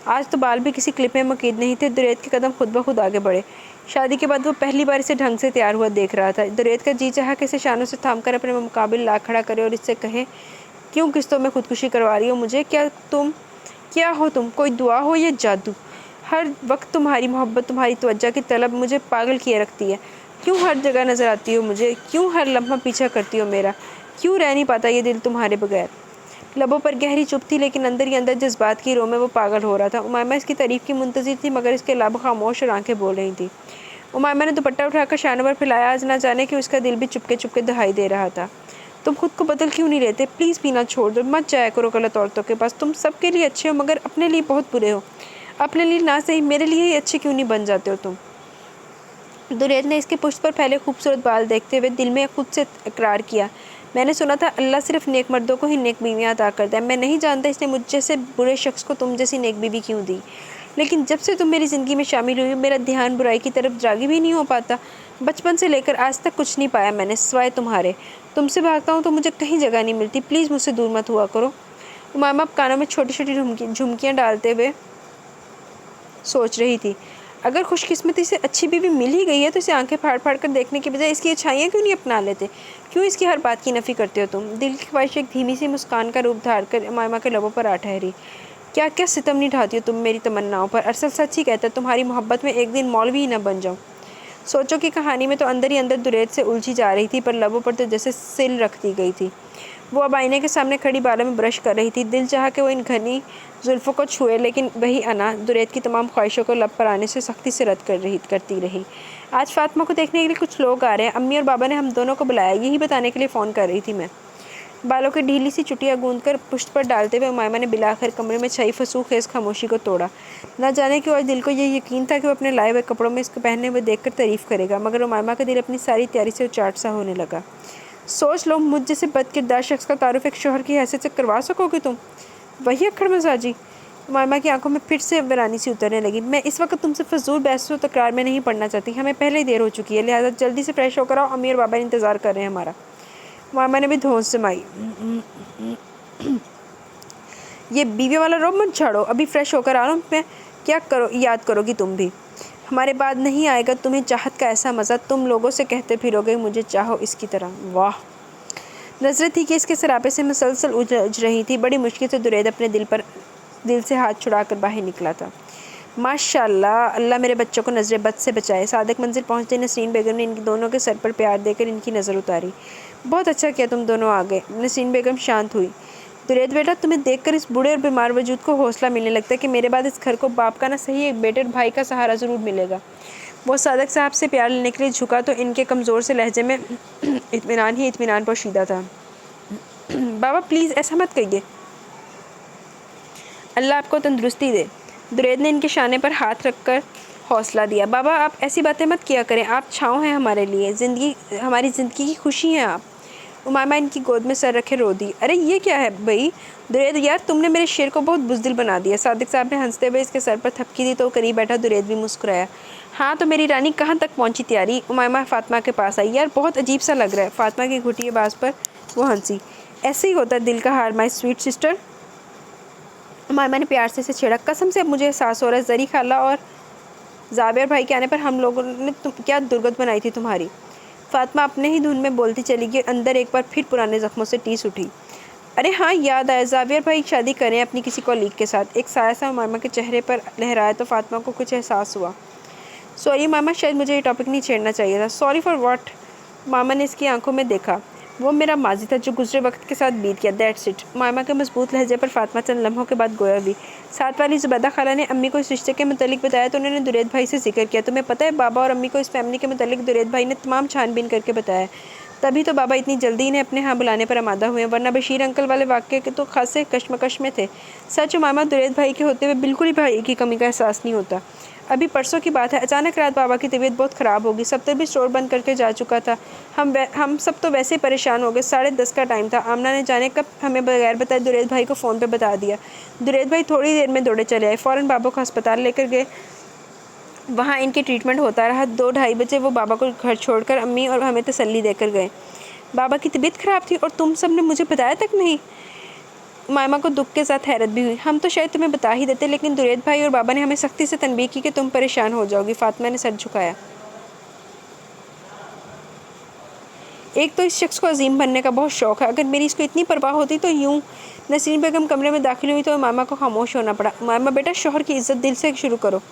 आज तो बाल भी किसी क्लिप में मकीद नहीं थे। दुरैत के कदम खुद ब खुद आगे बढ़े। शादी के बाद वो पहली बार इसे ढंग से तैयार हुआ देख रहा था। दुरैत का जी चाहा कि इसे शानों से थाम कर अपने मुकाबिल ला खड़ा करे और इससे कहे, क्यों किस्तों में खुदकुशी करवा रही हो मुझे? क्या हो तुम? कोई दुआ हो या जादू? हर वक्त तुम्हारी मोहब्बत, तुम्हारी तवज्जो की तलब मुझे पागल किए रखती है। क्यों हर जगह नज़र आती हो मुझे? क्यों हर लम्हा पीछा करती हो मेरा? क्यों रह नहीं पाता ये दिल तुम्हारे बगैर? लबों पर गहरी चुप थी, लेकिन अंदर ही अंदर जज्बात की रो में वो पागल हो रहा था। उमामा इसकी तारीफ़ की मुंतज़िर थी, मगर इसके लब खामोश और आंखें बोल रही थी। उमामा ने दुपट्टा उठाकर शानों पर फैलाया। आज ना जाने कि उसका दिल भी चुपके चुपके दहाई दे रहा था। तुम खुद को बदल क्यों नहीं लेते? प्लीज़ पीना छोड़ दो, मत जाया करो गलत औरतों के पास। तुम सबके लिए अच्छे हो, मगर अपने लिए बहुत बुरे हो। अपने लिए ना सही, मेरे लिए ही अच्छे क्यों नहीं बन जाते हो तुम? दुरैत ने इसके पुष्ट पर फैले खूबसूरत बाल देखते हुए दिल में खुद से इकरार किया। मैंने सुना था अल्लाह सिर्फ नेक मर्दों को ही नेक बीवियाँ अता करता है। मैं नहीं जानता इसने मुझ जैसे बुरे शख्स को तुम जैसी नेक बीवी क्यों दी। लेकिन जब से तुम मेरी ज़िंदगी में शामिल हुई, मेरा ध्यान बुराई की तरफ जागी भी नहीं हो पाता। बचपन से लेकर आज तक कुछ नहीं पाया मैंने सिवाय तुम्हारे। तुमसे भागता हूँ तो मुझे कहीं जगह नहीं मिलती। प्लीज़ मुझसे दूर मत हुआ करो। उमामा कानों में छोटी छोटी झुमकियाँ डालते हुए सोच रही थी। अगर खुशकिस्मती से अच्छी बीवी मिल ही गई है तो इसे आंखें फाड़ फाड़ कर देखने के बजाय इसकी अच्छाइयाँ क्यों नहीं अपना लेते? क्यों इसकी हर बात की नफ़ी करते हो तुम? दिल की ख्वाहिश एक धीमी सी मुस्कान का रूप धार कर उमामा के लबों पर आ ठहरी। क्या क्या सितम नहीं ढाती हो तुम मेरी तमन्नाओं पर? अरसल सच ही कहता है, तुम्हारी मोहब्बत में एक दिन मौलवी ही न बन जाऊँ। सोचो कि कहानी में तो अंदर ही अंदर दुरैत से उलझी जा रही थी, पर लबों पर तो जैसे सिल रख दी गई थी। वो अब आईने के सामने खड़ी बालों में ब्रश कर रही थी। दिल चाहा कि वो इन घनी जुल्फ़ों को छुए, लेकिन वही अना दुरैत की तमाम ख्वाहिशों को लब पर आने से सख्ती से रद्द करती रही। आज फातिमा को देखने के लिए कुछ लोग आ रहे हैं। अम्मी और बाबा ने हम दोनों को बुलाया, यही बताने के लिए फ़ोन कर रही थी मैं। बालों की ढीली सी चुटियाँ गूंदकर पुष्ट पर डालते हुए उमामा ने बिलाखिर कमरे में छाई फसूख खेज खामोशी को तोड़ा। न जाने क्यों आज दिल को ये यकीन था कि वो अपने लाए हुए कपड़ों में इसको पहने हुए देखकर तारीफ़ करेगा, मगर उमामा का दिल अपनी सारी तैयारी से उचाट सा होने लगा। सोच लो मुझ जैसे बदकिरदार शख्स का तारुफ एक शोहर की हैसियत से करवा सकोगे तुम? वही अक्खड़ मजाजी। उमामा की आंखों में फिर से वीरानी सी उतरने लगी। मैं इस वक्त तुमसे फजूल बहस व तकरार में नहीं पड़ना चाहती, हमें पहले ही देर हो चुकी है, लिहाजा जल्दी से फ्रेश होकर आओ, अम्मी और बाबा इंतज़ार कर रहे हैं हमारा। उमामा ने भी धौंस जमाई। ये बीवी वाला रोब मत झाड़ो, अभी फ्रेश होकर आ रहा हूँ मैं। क्या करो याद करोगी तुम भी? हमारे बाद नहीं आएगा तुम्हें चाहत का ऐसा मज़ा, तुम लोगों से कहते फिरोगे मुझे चाहो इसकी तरह। वाह! नजरें थी कि इसके सरापे से मुसलसल उलझ रही थी। बड़ी मुश्किल से दुरैद अपने दिल से हाथ छुड़ाकर बाहर निकला था। माशाअल्लाह, अल्लाह मेरे बच्चों को नजर बद से बचाए। सादिक मंजिल पहुंचते नसरीन बेगम ने इन दोनों के सर पर प्यार देकर इनकी नज़र उतारी। बहुत अच्छा किया तुम दोनों आ गए। नसरीन बेगम शांत हुई। दुरैद बेटा, तुम्हें देखकर इस बूढ़े और बीमार वजूद को हौसला मिलने लगता है कि मेरे बाद इस घर को बाप का ना सही एक बेटे और भाई का सहारा ज़रूर मिलेगा। वो सादिक साहब से प्यार लेने के लिए झुका तो इनके कमज़ोर से लहजे में इत्मीनान ही इत्मीनान पोशीदा था। बाबा प्लीज़ ऐसा मत कहिए, अल्लाह आपको तंदुरुस्ती दे। दुरैद ने इनके शाने पर हाथ रखकर हौसला दिया। बाबा आप ऐसी बातें मत किया करें, आप छाँव हैं हमारे लिए, हमारी ज़िंदगी की खुशी हैं आप। उमामा इनकी गोद में सर रखे रो दी। अरे ये क्या है भाई दुरैद यार, तुमने मेरे शेर को बहुत बुज़दिल बना दिया। सादिक साहब ने हंसते हुए इसके सर पर थपकी दी तो करीब बैठा दुरैद भी मुस्कुराया। हाँ तो मेरी रानी कहाँ तक पहुँची तैयारी? उमामा फ़ातिमा के पास आई। यार बहुत अजीब सा लग रहा है। फ़ातिमा की घुटी आवाज़ पर वो हंसी। ऐसे ही होता है दिल का हार माई स्वीट सिस्टर। उमामा ने प्यार से इसे छेड़ा। कसम से अब मुझे एहसास हो रहा है ज़री खाला और ज़ाबिर भाई के आने पर हम लोगों ने क्या दुर्गत बनाई थी तुम्हारी। फ़ातिमा अपने ही धुन में बोलती चली गई। अंदर एक बार फिर पुराने ज़ख्मों से टीस उठी। अरे हाँ याद आया, ज़ाबिर भाई शादी करें अपनी किसी कॉलीग के साथ। एक साया सा उमामा के चेहरे पर लहराया तो फ़ातिमा को कुछ एहसास हुआ। सॉरी मामा, शायद मुझे ये टॉपिक नहीं छेड़ना चाहिए था। Sorry for what? मामा ने इसकी आंखों में देखा। वो मेरा माजी था जो गुजरे वक्त के साथ बीत गया, दैट्स इट। मामा के मजबूत लहजे पर फ़ातिमा चंद लम्हों के बाद गोया हुई। साथ वाली ज़ुबैदा खाला ने अम्मी को इस रिश्ते के मुतालिक बताया तो उन्होंने दुरैद भाई से जिक्र किया। तुम्हें पता है बाबा और अम्मी को इस फैमिली के मुतालिक दुरैद भाई ने तमाम छानबीन करके बताया। तभी तो बाबा इतनी जल्दी इन्हें अपने यहाँ बुलाने पर आमादा हुए, वरना बशीर अंकल वाले वाक़े के तो खासे कश्मकश में थे। सच मामा, दुरैद भाई के होते हुए बिल्कुल ही भाई की कमी का एहसास नहीं होता। अभी परसों की बात है, अचानक रात बाबा की तबीयत बहुत ख़राब होगी। सफ्तर भी स्टोर बंद करके जा चुका था। हम सब तो वैसे ही परेशान हो गए। 10:30 का टाइम था। आमना ने जाने कब हमें बगैर बताए दुरैद भाई को फ़ोन पे बता दिया। दुरैद भाई थोड़ी देर में दौड़े चले आए, फ़ौरन बाबा को अस्पताल लेकर गए। वहाँ इनकी ट्रीटमेंट होता रहा। 2-2:30 बजे वो बाबा को घर छोड़कर अम्मी और हमें तसल्ली देकर गए। बाबा की तबीयत ख़राब थी और तुम सब ने मुझे बताया तक नहीं। मामा को दुख के साथ हैरत भी हुई। हम तो शायद तुम्हें बता ही देते, लेकिन दुरैद भाई और बाबा ने हमें सख्ती से तनबीह की कि तुम परेशान हो जाओगी। फ़ातिमा ने सर झुकाया। एक तो इस शख्स को अजीम बनने का बहुत शौक़ है, अगर मेरी इसको इतनी परवाह होती तो यूँ। नसीर बेगम कमरे में दाखिल हुई तो मामा को खामोश होना पड़ा। मामा बेटा, शोहर की इज़्ज़त दिल से शुरू करो।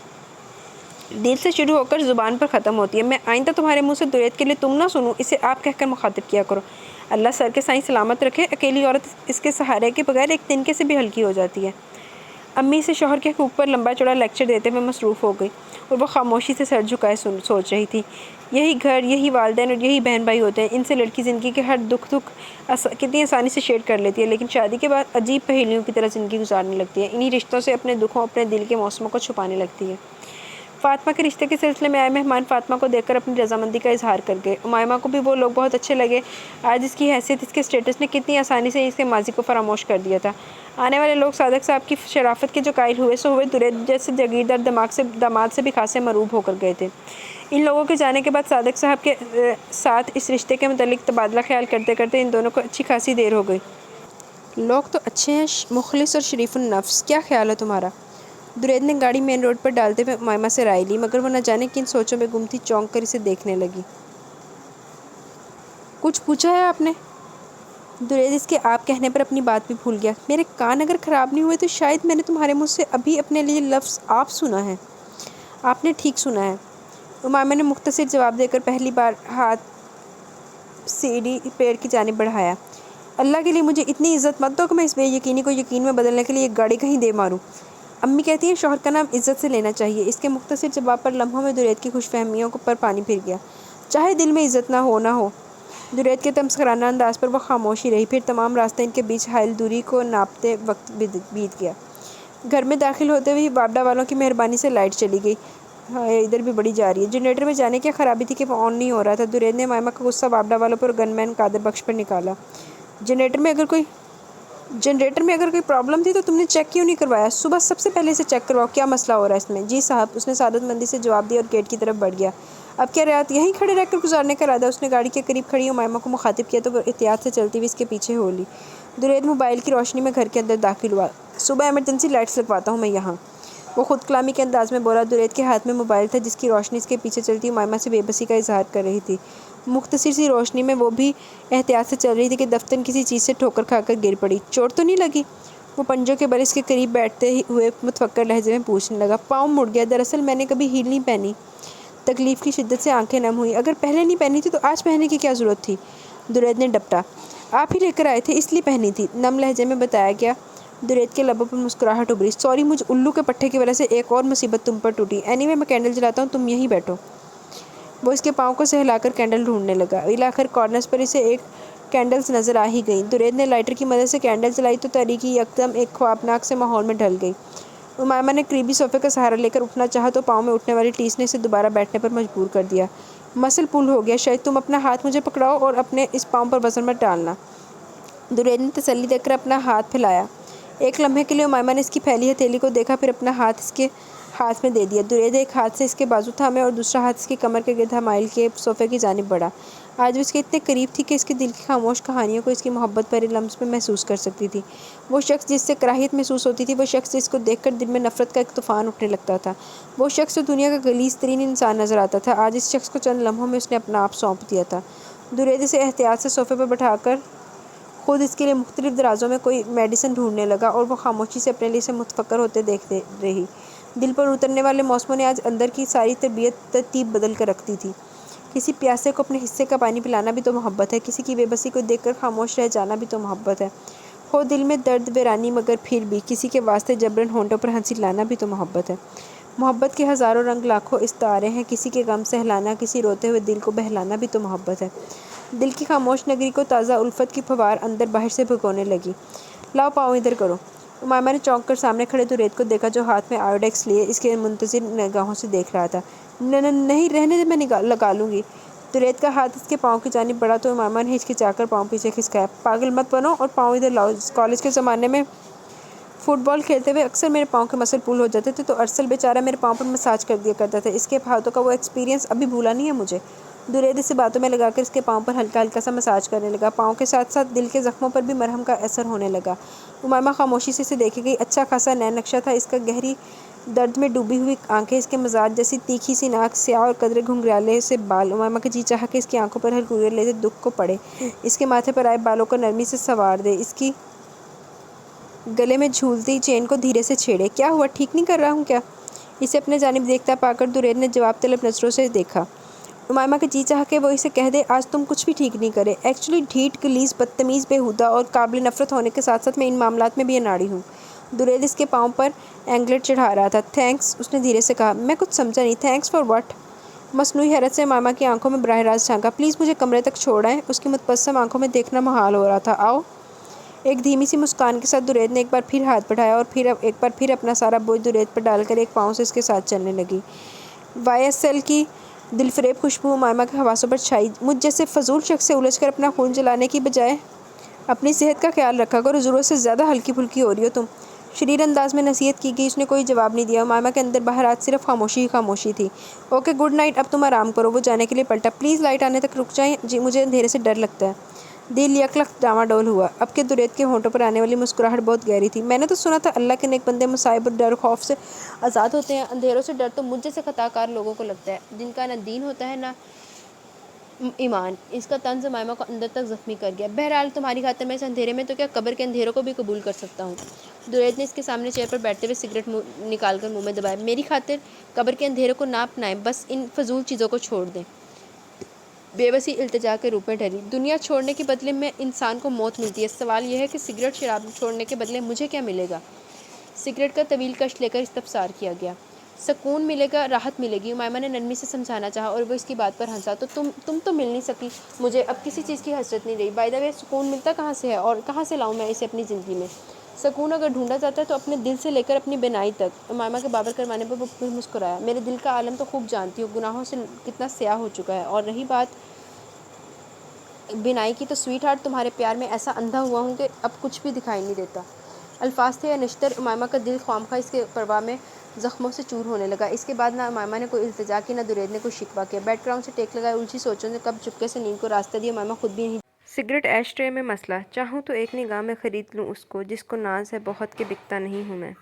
दिल से शुरू होकर ज़ुबान पर ख़त्म होती है। मैं आइंदा तुम्हारे मुँह से दुरैद के लिए तुम ना सुनूँ, इसे आप कहकर मुखातिब किया करो। अल्लाह सर के साईं सलामत रखे। अकेली औरत इसके सहारे के बगैर एक तिनके से भी हल्की हो जाती है। अम्मी से शोहर के हकूक़ पर लंबा चौड़ा लेक्चर देते हुए मसरूफ़ हो गई और वह खामोशी से सर झुकाए सोच रही थी। यही घर, यही वालिदैन और यही बहन भाई होते हैं। इनसे लड़की ज़िंदगी के हर दुख कितनी आसानी से शेयर कर लेती है, लेकिन शादी के बाद अजीब पहेलियों की तरह ज़िंदगी गुजारने लगती है। इन्हीं रिश्तों से अपने दुखों, अपने दिल के मौसमों को छुपाने लगती है। फ़ातिमा के रिश्ते के सिलसिले में आए मेहमान फ़ातिमा को देखकर अपनी रजामंदी का इजहार कर गए। उमामा को भी वो लोग बहुत अच्छे लगे। आज इसकी हैसियत, इसके स्टेटस ने कितनी आसानी से इसके माजी को फरामोश कर दिया था। आने वाले लोग सादिक साहब की शराफत के जो कायल हुए सो हुए, दुरैद जैसे जागीरदार दामाद से भी खासे मरूब होकर गए थे। इन लोगों के जाने के बाद सादिक साहब के साथ इस रिश्ते के मुतालिक तबादला ख्याल करते करते इन दोनों को अच्छी खासी देर हो गई। लोग तो अच्छे हैं, मुखलिस और शरीफुन नफ्स। क्या ख्याल है तुम्हारा? दुरैद ने गाड़ी मेन रोड पर डालते हुए उमामा से राय ली, मगर वो न जाने किन सोचों में गुम थी। चौंक कर इसे देखने लगी। कुछ पूछा है आपने? दुरैद इसके आप कहने पर अपनी बात भी भूल गया। मेरे कान अगर ख़राब नहीं हुए तो शायद मैंने तुम्हारे मुँह से अभी अपने लिए लफ्ज़ आप सुना है। आपने ठीक सुना है। उमामा ने मुख्तसर जवाब देकर पहली बार हाथ सीढ़ी पेड़ की जानिब बढ़ाया। अल्लाह के लिए मुझे इतनी इज्जत मत दो कि मैं इस बेयकीनी को यकीन में बदलने के लिए एक गाड़ी कहीं दे मारूं। अम्मी कहती हैं शौहर का नाम इज्जत से लेना चाहिए। इसके मुख्तसर जवाब पर लम्हों में दुरैद की खुशफहमियों पर पानी फिर गया। चाहे दिल में इज्जत ना हो। दुरैद के तमस्कराना अंदाज पर वह खामोशी रही। फिर तमाम रास्ते इनके बीच हायल दूरी को नापते वक्त बीत गया। घर में दाखिल होते हुए बाबडा वालों की मेहरबानी से लाइट चली गई। ہاں ادھر بھی بڑی جا رہی ہے. جنریٹر میں جانے کی خرابی تھی کہ وہ آن نہیں ہو رہا تھا. درید نے مائمہ کا غصہ وابڈا والوں پر گن مین قادر بخش پر نکالا. جنریٹر میں اگر کوئی پرابلم تھی تو تم نے چیک کیوں نہیں کروایا؟ صبح سب سے پہلے اسے چیک کرواؤ، کیا مسئلہ ہو رہا ہے اس میں؟ جی صاحب، اس نے سعادت مندی سے جواب دیا اور گیٹ کی طرف بڑھ گیا. اب کیا رات یہیں کھڑے رہ کر گزارنے کا ارادہ؟ اس نے گاڑی کے قریب کھڑی امائمہ کو مخاطب کیا تو وہ احتیاط سے چلتی ہوئی اس کے پیچھے ہو لی. درید موبائل کی روشنی میں گھر کے اندر داخل ہوا. صبح ایمرجنسی لائٹس لگواتا ہوں میں یہاں، وہ خود کلامی کے انداز میں بولا. درید کے ہاتھ میں موبائل تھا جس کی روشنی اس کے پیچھے چلتی امائمہ سے بے بسی کا اظہار کر رہی تھی. مختصر سی روشنی میں وہ بھی احتیاط سے چل رہی تھی کہ دفتن کسی چیز سے ٹھوکر کھا کر گر پڑی. چوٹ تو نہیں لگی؟ وہ پنجوں کے بل اس کے قریب بیٹھتے ہوئے متفکر لہجے میں پوچھنے لگا. پاؤں مڑ گیا. دراصل میں نے کبھی ہیل نہیں پہنی. تکلیف کی شدت سے آنکھیں نم ہوئی. اگر پہلے نہیں پہنی تھی تو آج پہننے کی کیا ضرورت تھی؟ درید نے ڈپٹا. آپ ہی لے کر آئے تھے اس لیے پہنی تھی، نم لہجے میں بتایا گیا. درید کے لبوں پر مسکراہٹ ابھری. سوری، مجھ الو کے پٹھے کی وجہ سے ایک اور مصیبت تم پر ٹوٹی. اینی وے میں کینڈل جلاتا ہوں، تم یہیں بیٹھو. وہ اس کے پاؤں کو سہلا کر کینڈل ڈھونڈنے لگا. بالآخر کارنرز پر اسے ایک کینڈلز نظر آ ہی گئیں. درید نے لائٹر کی مدد سے کینڈل جلائی تو تاریکی یکدم ایک خوابناک سے ماحول میں ڈھل گئی. امائمہ نے قریبی صوفے کا سہارا لے کر اٹھنا چاہا تو پاؤں میں اٹھنے والی ٹیس نے اسے دوبارہ بیٹھنے پر مجبور کر دیا. مسل پل ہو گیا شاید. تم اپنا ہاتھ مجھے پکڑاؤ اور اپنے اس پاؤں پر وزن مت ڈالنا. درید نے تسلی دے کر اپنا ہاتھ پھیلایا. ایک لمحے کے لیے امائمہ نے اس کی پھیلی ہتھیلی کو دیکھا، پھر اپنا ہاتھ اس کے ہاتھ میں دے دیا. درید ایک ہاتھ سے اس کے بازو تھامے اور دوسرا ہاتھ اس کی کمر کے گرد مائل کے صوفے کی جانب بڑھا. آج وہ اس کے اتنے قریب تھی کہ اس کے دل کی خاموش کہانیوں کو اس کی محبت بھرے لمس میں محسوس کر سکتی تھی. وہ شخص جس سے کراہیت محسوس ہوتی تھی، وہ شخص جس کو دیکھ کر دل میں نفرت کا ایک طوفان اٹھنے لگتا تھا، وہ شخص جو دنیا کا غلیظ ترین انسان نظر آتا تھا، آج اس شخص کو چند لمحوں میں اس نے اپنا آپ سونپ دیا تھا. درید اسے احتیاط سے صوفے پر بٹھا کر خود اس کے لیے مختلف درازوں میں کوئی میڈیسن ڈھونڈنے لگا اور وہ خاموشی سے اپنے لیے اسے متفکر ہوتے دیکھتے رہی. دل پر اترنے والے موسموں نے آج اندر کی ساری طبیعت ترتیب بدل کر رکھ دی تھی. کسی پیاسے کو اپنے حصے کا پانی پلانا بھی تو محبت ہے. کسی کی بے بسی کو دیکھ کر خاموش رہ جانا بھی تو محبت ہے. ہو دل میں درد ویرانی مگر پھر بھی کسی کے واسطے جبراً ہونٹوں پر ہنسی لانا بھی تو محبت ہے. محبت کے ہزاروں رنگ، لاکھوں استعارے ہیں. کسی کے غم سہلانا، کسی روتے ہوئے دل کو بہلانا بھی تو محبت ہے. دل کی خاموش نگری کو تازہ الفت کی پھوار اندر باہر سے بھگونے لگی. لاؤ پاؤں ادھر کرو. امائمہ نے چونک کر سامنے کھڑے درید کو دیکھا جو ہاتھ میں آیوڈیکس لیے اس کے منتظر نگاہوں سے دیکھ رہا تھا. نہیں رہنے دے، میں لگا لوں گی. درید کا ہاتھ اس کے پاؤں کی جانب بڑھا تو امائمہ نے ہچکچا کر پاؤں پیچھے کھسکایا. پاگل مت بنو اور پاؤں ادھر لاؤ. کالج کے زمانے میں فٹ بال کھیلتے ہوئے اکثر میرے پاؤں کے مسل پول ہو جاتے تھے تو ارسل بیچارہ میرے پاؤں پر مساج کر دیا کرتا تھا. اس کے ہاتھوں کا وہ ایکسپیرینس ابھی بھولا نہیں ہے مجھے. درید اسے باتوں میں لگا کر اس کے پاؤں پر ہلکا ہلکا سا مساج کرنے لگا. پاؤں کے ساتھ ساتھ دل کے زخموں پر بھی مرہم کا اثر ہونے لگا. امائمہ خاموشی سے اسے دیکھے گئی. اچھا خاصا نیا نقشہ تھا اس کا. گہری درد میں ڈوبی ہوئی آنکھیں، اس کے مزاج جیسی تیکھی سی ناک، سیاہ اور قدرے گھنگریالے سے بال. امائمہ کا جی چاہا کہ اس کی آنکھوں پر ہلکے لیتے دکھ کو پڑے، اس کے ماتھے پر آئے بالوں کو نرمی سے سنوار دے، اس کی گلے میں جھولتی چین کو دھیرے سے چھیڑے. کیا ہوا؟ ٹھیک نہیں کر رہا ہوں کیا؟ اسے اپنے جانب دیکھتا پا کر درید نے جواب طلب نظروں سے دیکھا. امائمہ کا جی چاہا کہ وہ اسے کہہ دے آج تم کچھ بھی ٹھیک نہیں کرے. ایکچولی ڈھیٹ، غلیظ، بدتمیز، بیہودہ اور قابل نفرت ہونے کے ساتھ ساتھ میں ان معاملات میں بھی اناڑی ہوں. درید اس کے پاؤں پر اینگلٹ چڑھا رہا تھا. تھینکس، اس نے دھیرے سے کہا. میں کچھ سمجھا نہیں. Thanks for what? مصنوعی حیرت سے امائمہ کی آنکھوں میں براہ راست جھانکا. پلیز مجھے کمرے تک چھوڑ آئیں. اس کی متبسم آنکھوں میں دیکھنا محال ہو رہا تھا. آؤ. ایک دھیمی سی مسکان کے ساتھ درید نے ایک بار پھر ہاتھ بڑھایا اور ایک بار پھر اپنا سارا بوجھ درید پر ڈال کر ایک پاؤں سے اس کے ساتھ چلنے لگی. وائی ایس ایل کی دلفریب خوشبو امائمہ کے حواسوں پر چھائی. مجھ جیسے فضول شخص سے الجھ کر اپنا خون جلانے کی بجائے اپنی صحت کا خیال رکھا کرو. ضرورت سے زیادہ ہلکی پھلکی ہو رہی ہو تم. شریر انداز میں نصیحت کی گئی. اس نے کوئی جواب نہیں دیا. امائمہ کے اندر باہر آج صرف خاموشی ہی خاموشی تھی. اوکے گڈ نائٹ، اب تم آرام کرو. وہ جانے کے لیے پلٹا. پلیز لائٹ آنے تک رک جائیں. جی مجھے اندھیرے سے ڈر لگتا ہے. دل یک لخت ڈاواں ڈول ہوا. اب کے درید کے ہونٹوں پر آنے والی مسکراہٹ بہت گہری تھی. میں نے تو سنا تھا اللہ کے نیک بندے مصائب اور ڈر و خوف سے آزاد ہوتے ہیں. اندھیروں سے ڈر تو مجھ جیسے خطا کار لوگوں کو لگتا ہے جن کا نہ دین ہوتا ہے نہ ایمان. اس کا طنز امائمہ کو اندر تک زخمی کر گیا. بہرحال تمہاری خاطر میں اس اندھیرے میں تو کیا قبر کے اندھیروں کو بھی قبول کر سکتا ہوں. درید نے اس کے سامنے چیئر پر بیٹھتے ہوئے سگریٹ نکال کر منہ میں دبایا. میری خاطر قبر کے اندھیروں کو نہ اپنائیں، بس ان فضول چیزوں کو چھوڑ دیں. بے بسی التجا کے روپ میں ڈھلی. دنیا چھوڑنے کے بدلے میں انسان کو موت ملتی ہے. سوال یہ ہے کہ سگریٹ شراب چھوڑنے کے بدلے مجھے کیا ملے گا؟ سگریٹ کا طویل کش لے کر استفسار کیا گیا. سکون ملے گا، راحت ملے گی. امائمہ نے نرمی سے سمجھانا چاہا اور وہ اس کی بات پر ہنسا. تو تم تو مل نہیں سکی. مجھے اب کسی چیز کی حسرت نہیں رہی. بائی دا وے سکون ملتا کہاں سے ہے اور کہاں سے لاؤں میں اسے اپنی زندگی میں؟ سکون اگر ڈھونڈا جاتا ہے تو اپنے دل سے لے کر اپنی بینائی تک۔ امامہ کے بابر کروانے پر وہ مسکرایا۔ میرے دل کا عالم تو خوب جانتی ہوں، گناہوں سے کتنا سیاہ ہو چکا ہے، اور رہی بات بینائی کی تو سویٹ ہارٹ تمہارے پیار میں ایسا اندھا ہوا ہوں کہ اب کچھ بھی دکھائی نہیں دیتا۔ الفاظ تھے یا نشتر، امامہ کا دل خواہ اس کے پرواہ میں زخموں سے چور ہونے لگا۔ اس کے بعد نہ امامہ نے کوئی التجا کی، نہ درید نے کوئی شکوہ کیا۔ بیڈ گراؤنڈ سے ٹیک لگائے الجھی سوچوں نے کب چپکے سے نیند کو راستہ دیا، امامہ خود بھی نہیں۔ سگریٹ ایش ٹرے میں مسئلہ، چاہوں تو ایک نگاہ میں خرید لوں اس کو، جس کو ناز ہے بہت کہ بکتا نہیں ہوں میں۔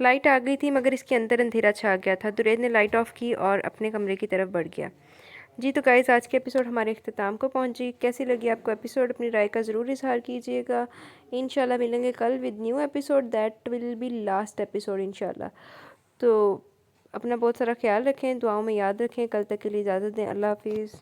لائٹ آ گئی تھی مگر اس کے اندر اندھیرا چھا گیا تھا۔ درید نے لائٹ آف کی اور اپنے کمرے کی طرف بڑھ گیا۔ جی تو گائز، آج کے ایپیسوڈ ہمارے اختتام کو پہنچی۔ کیسی لگی آپ کو ایپیسوڈ؟ اپنی رائے کا ضرور اظہار کیجیے گا۔ انشاءاللہ ملیں گے کل with new episode, that will be last episode انشاءاللہ۔ تو اپنا بہت سارا خیال رکھیں، دعاؤں میں یاد رکھیں۔ کل تک کے لیے اجازت دیں، اللہ حافظ۔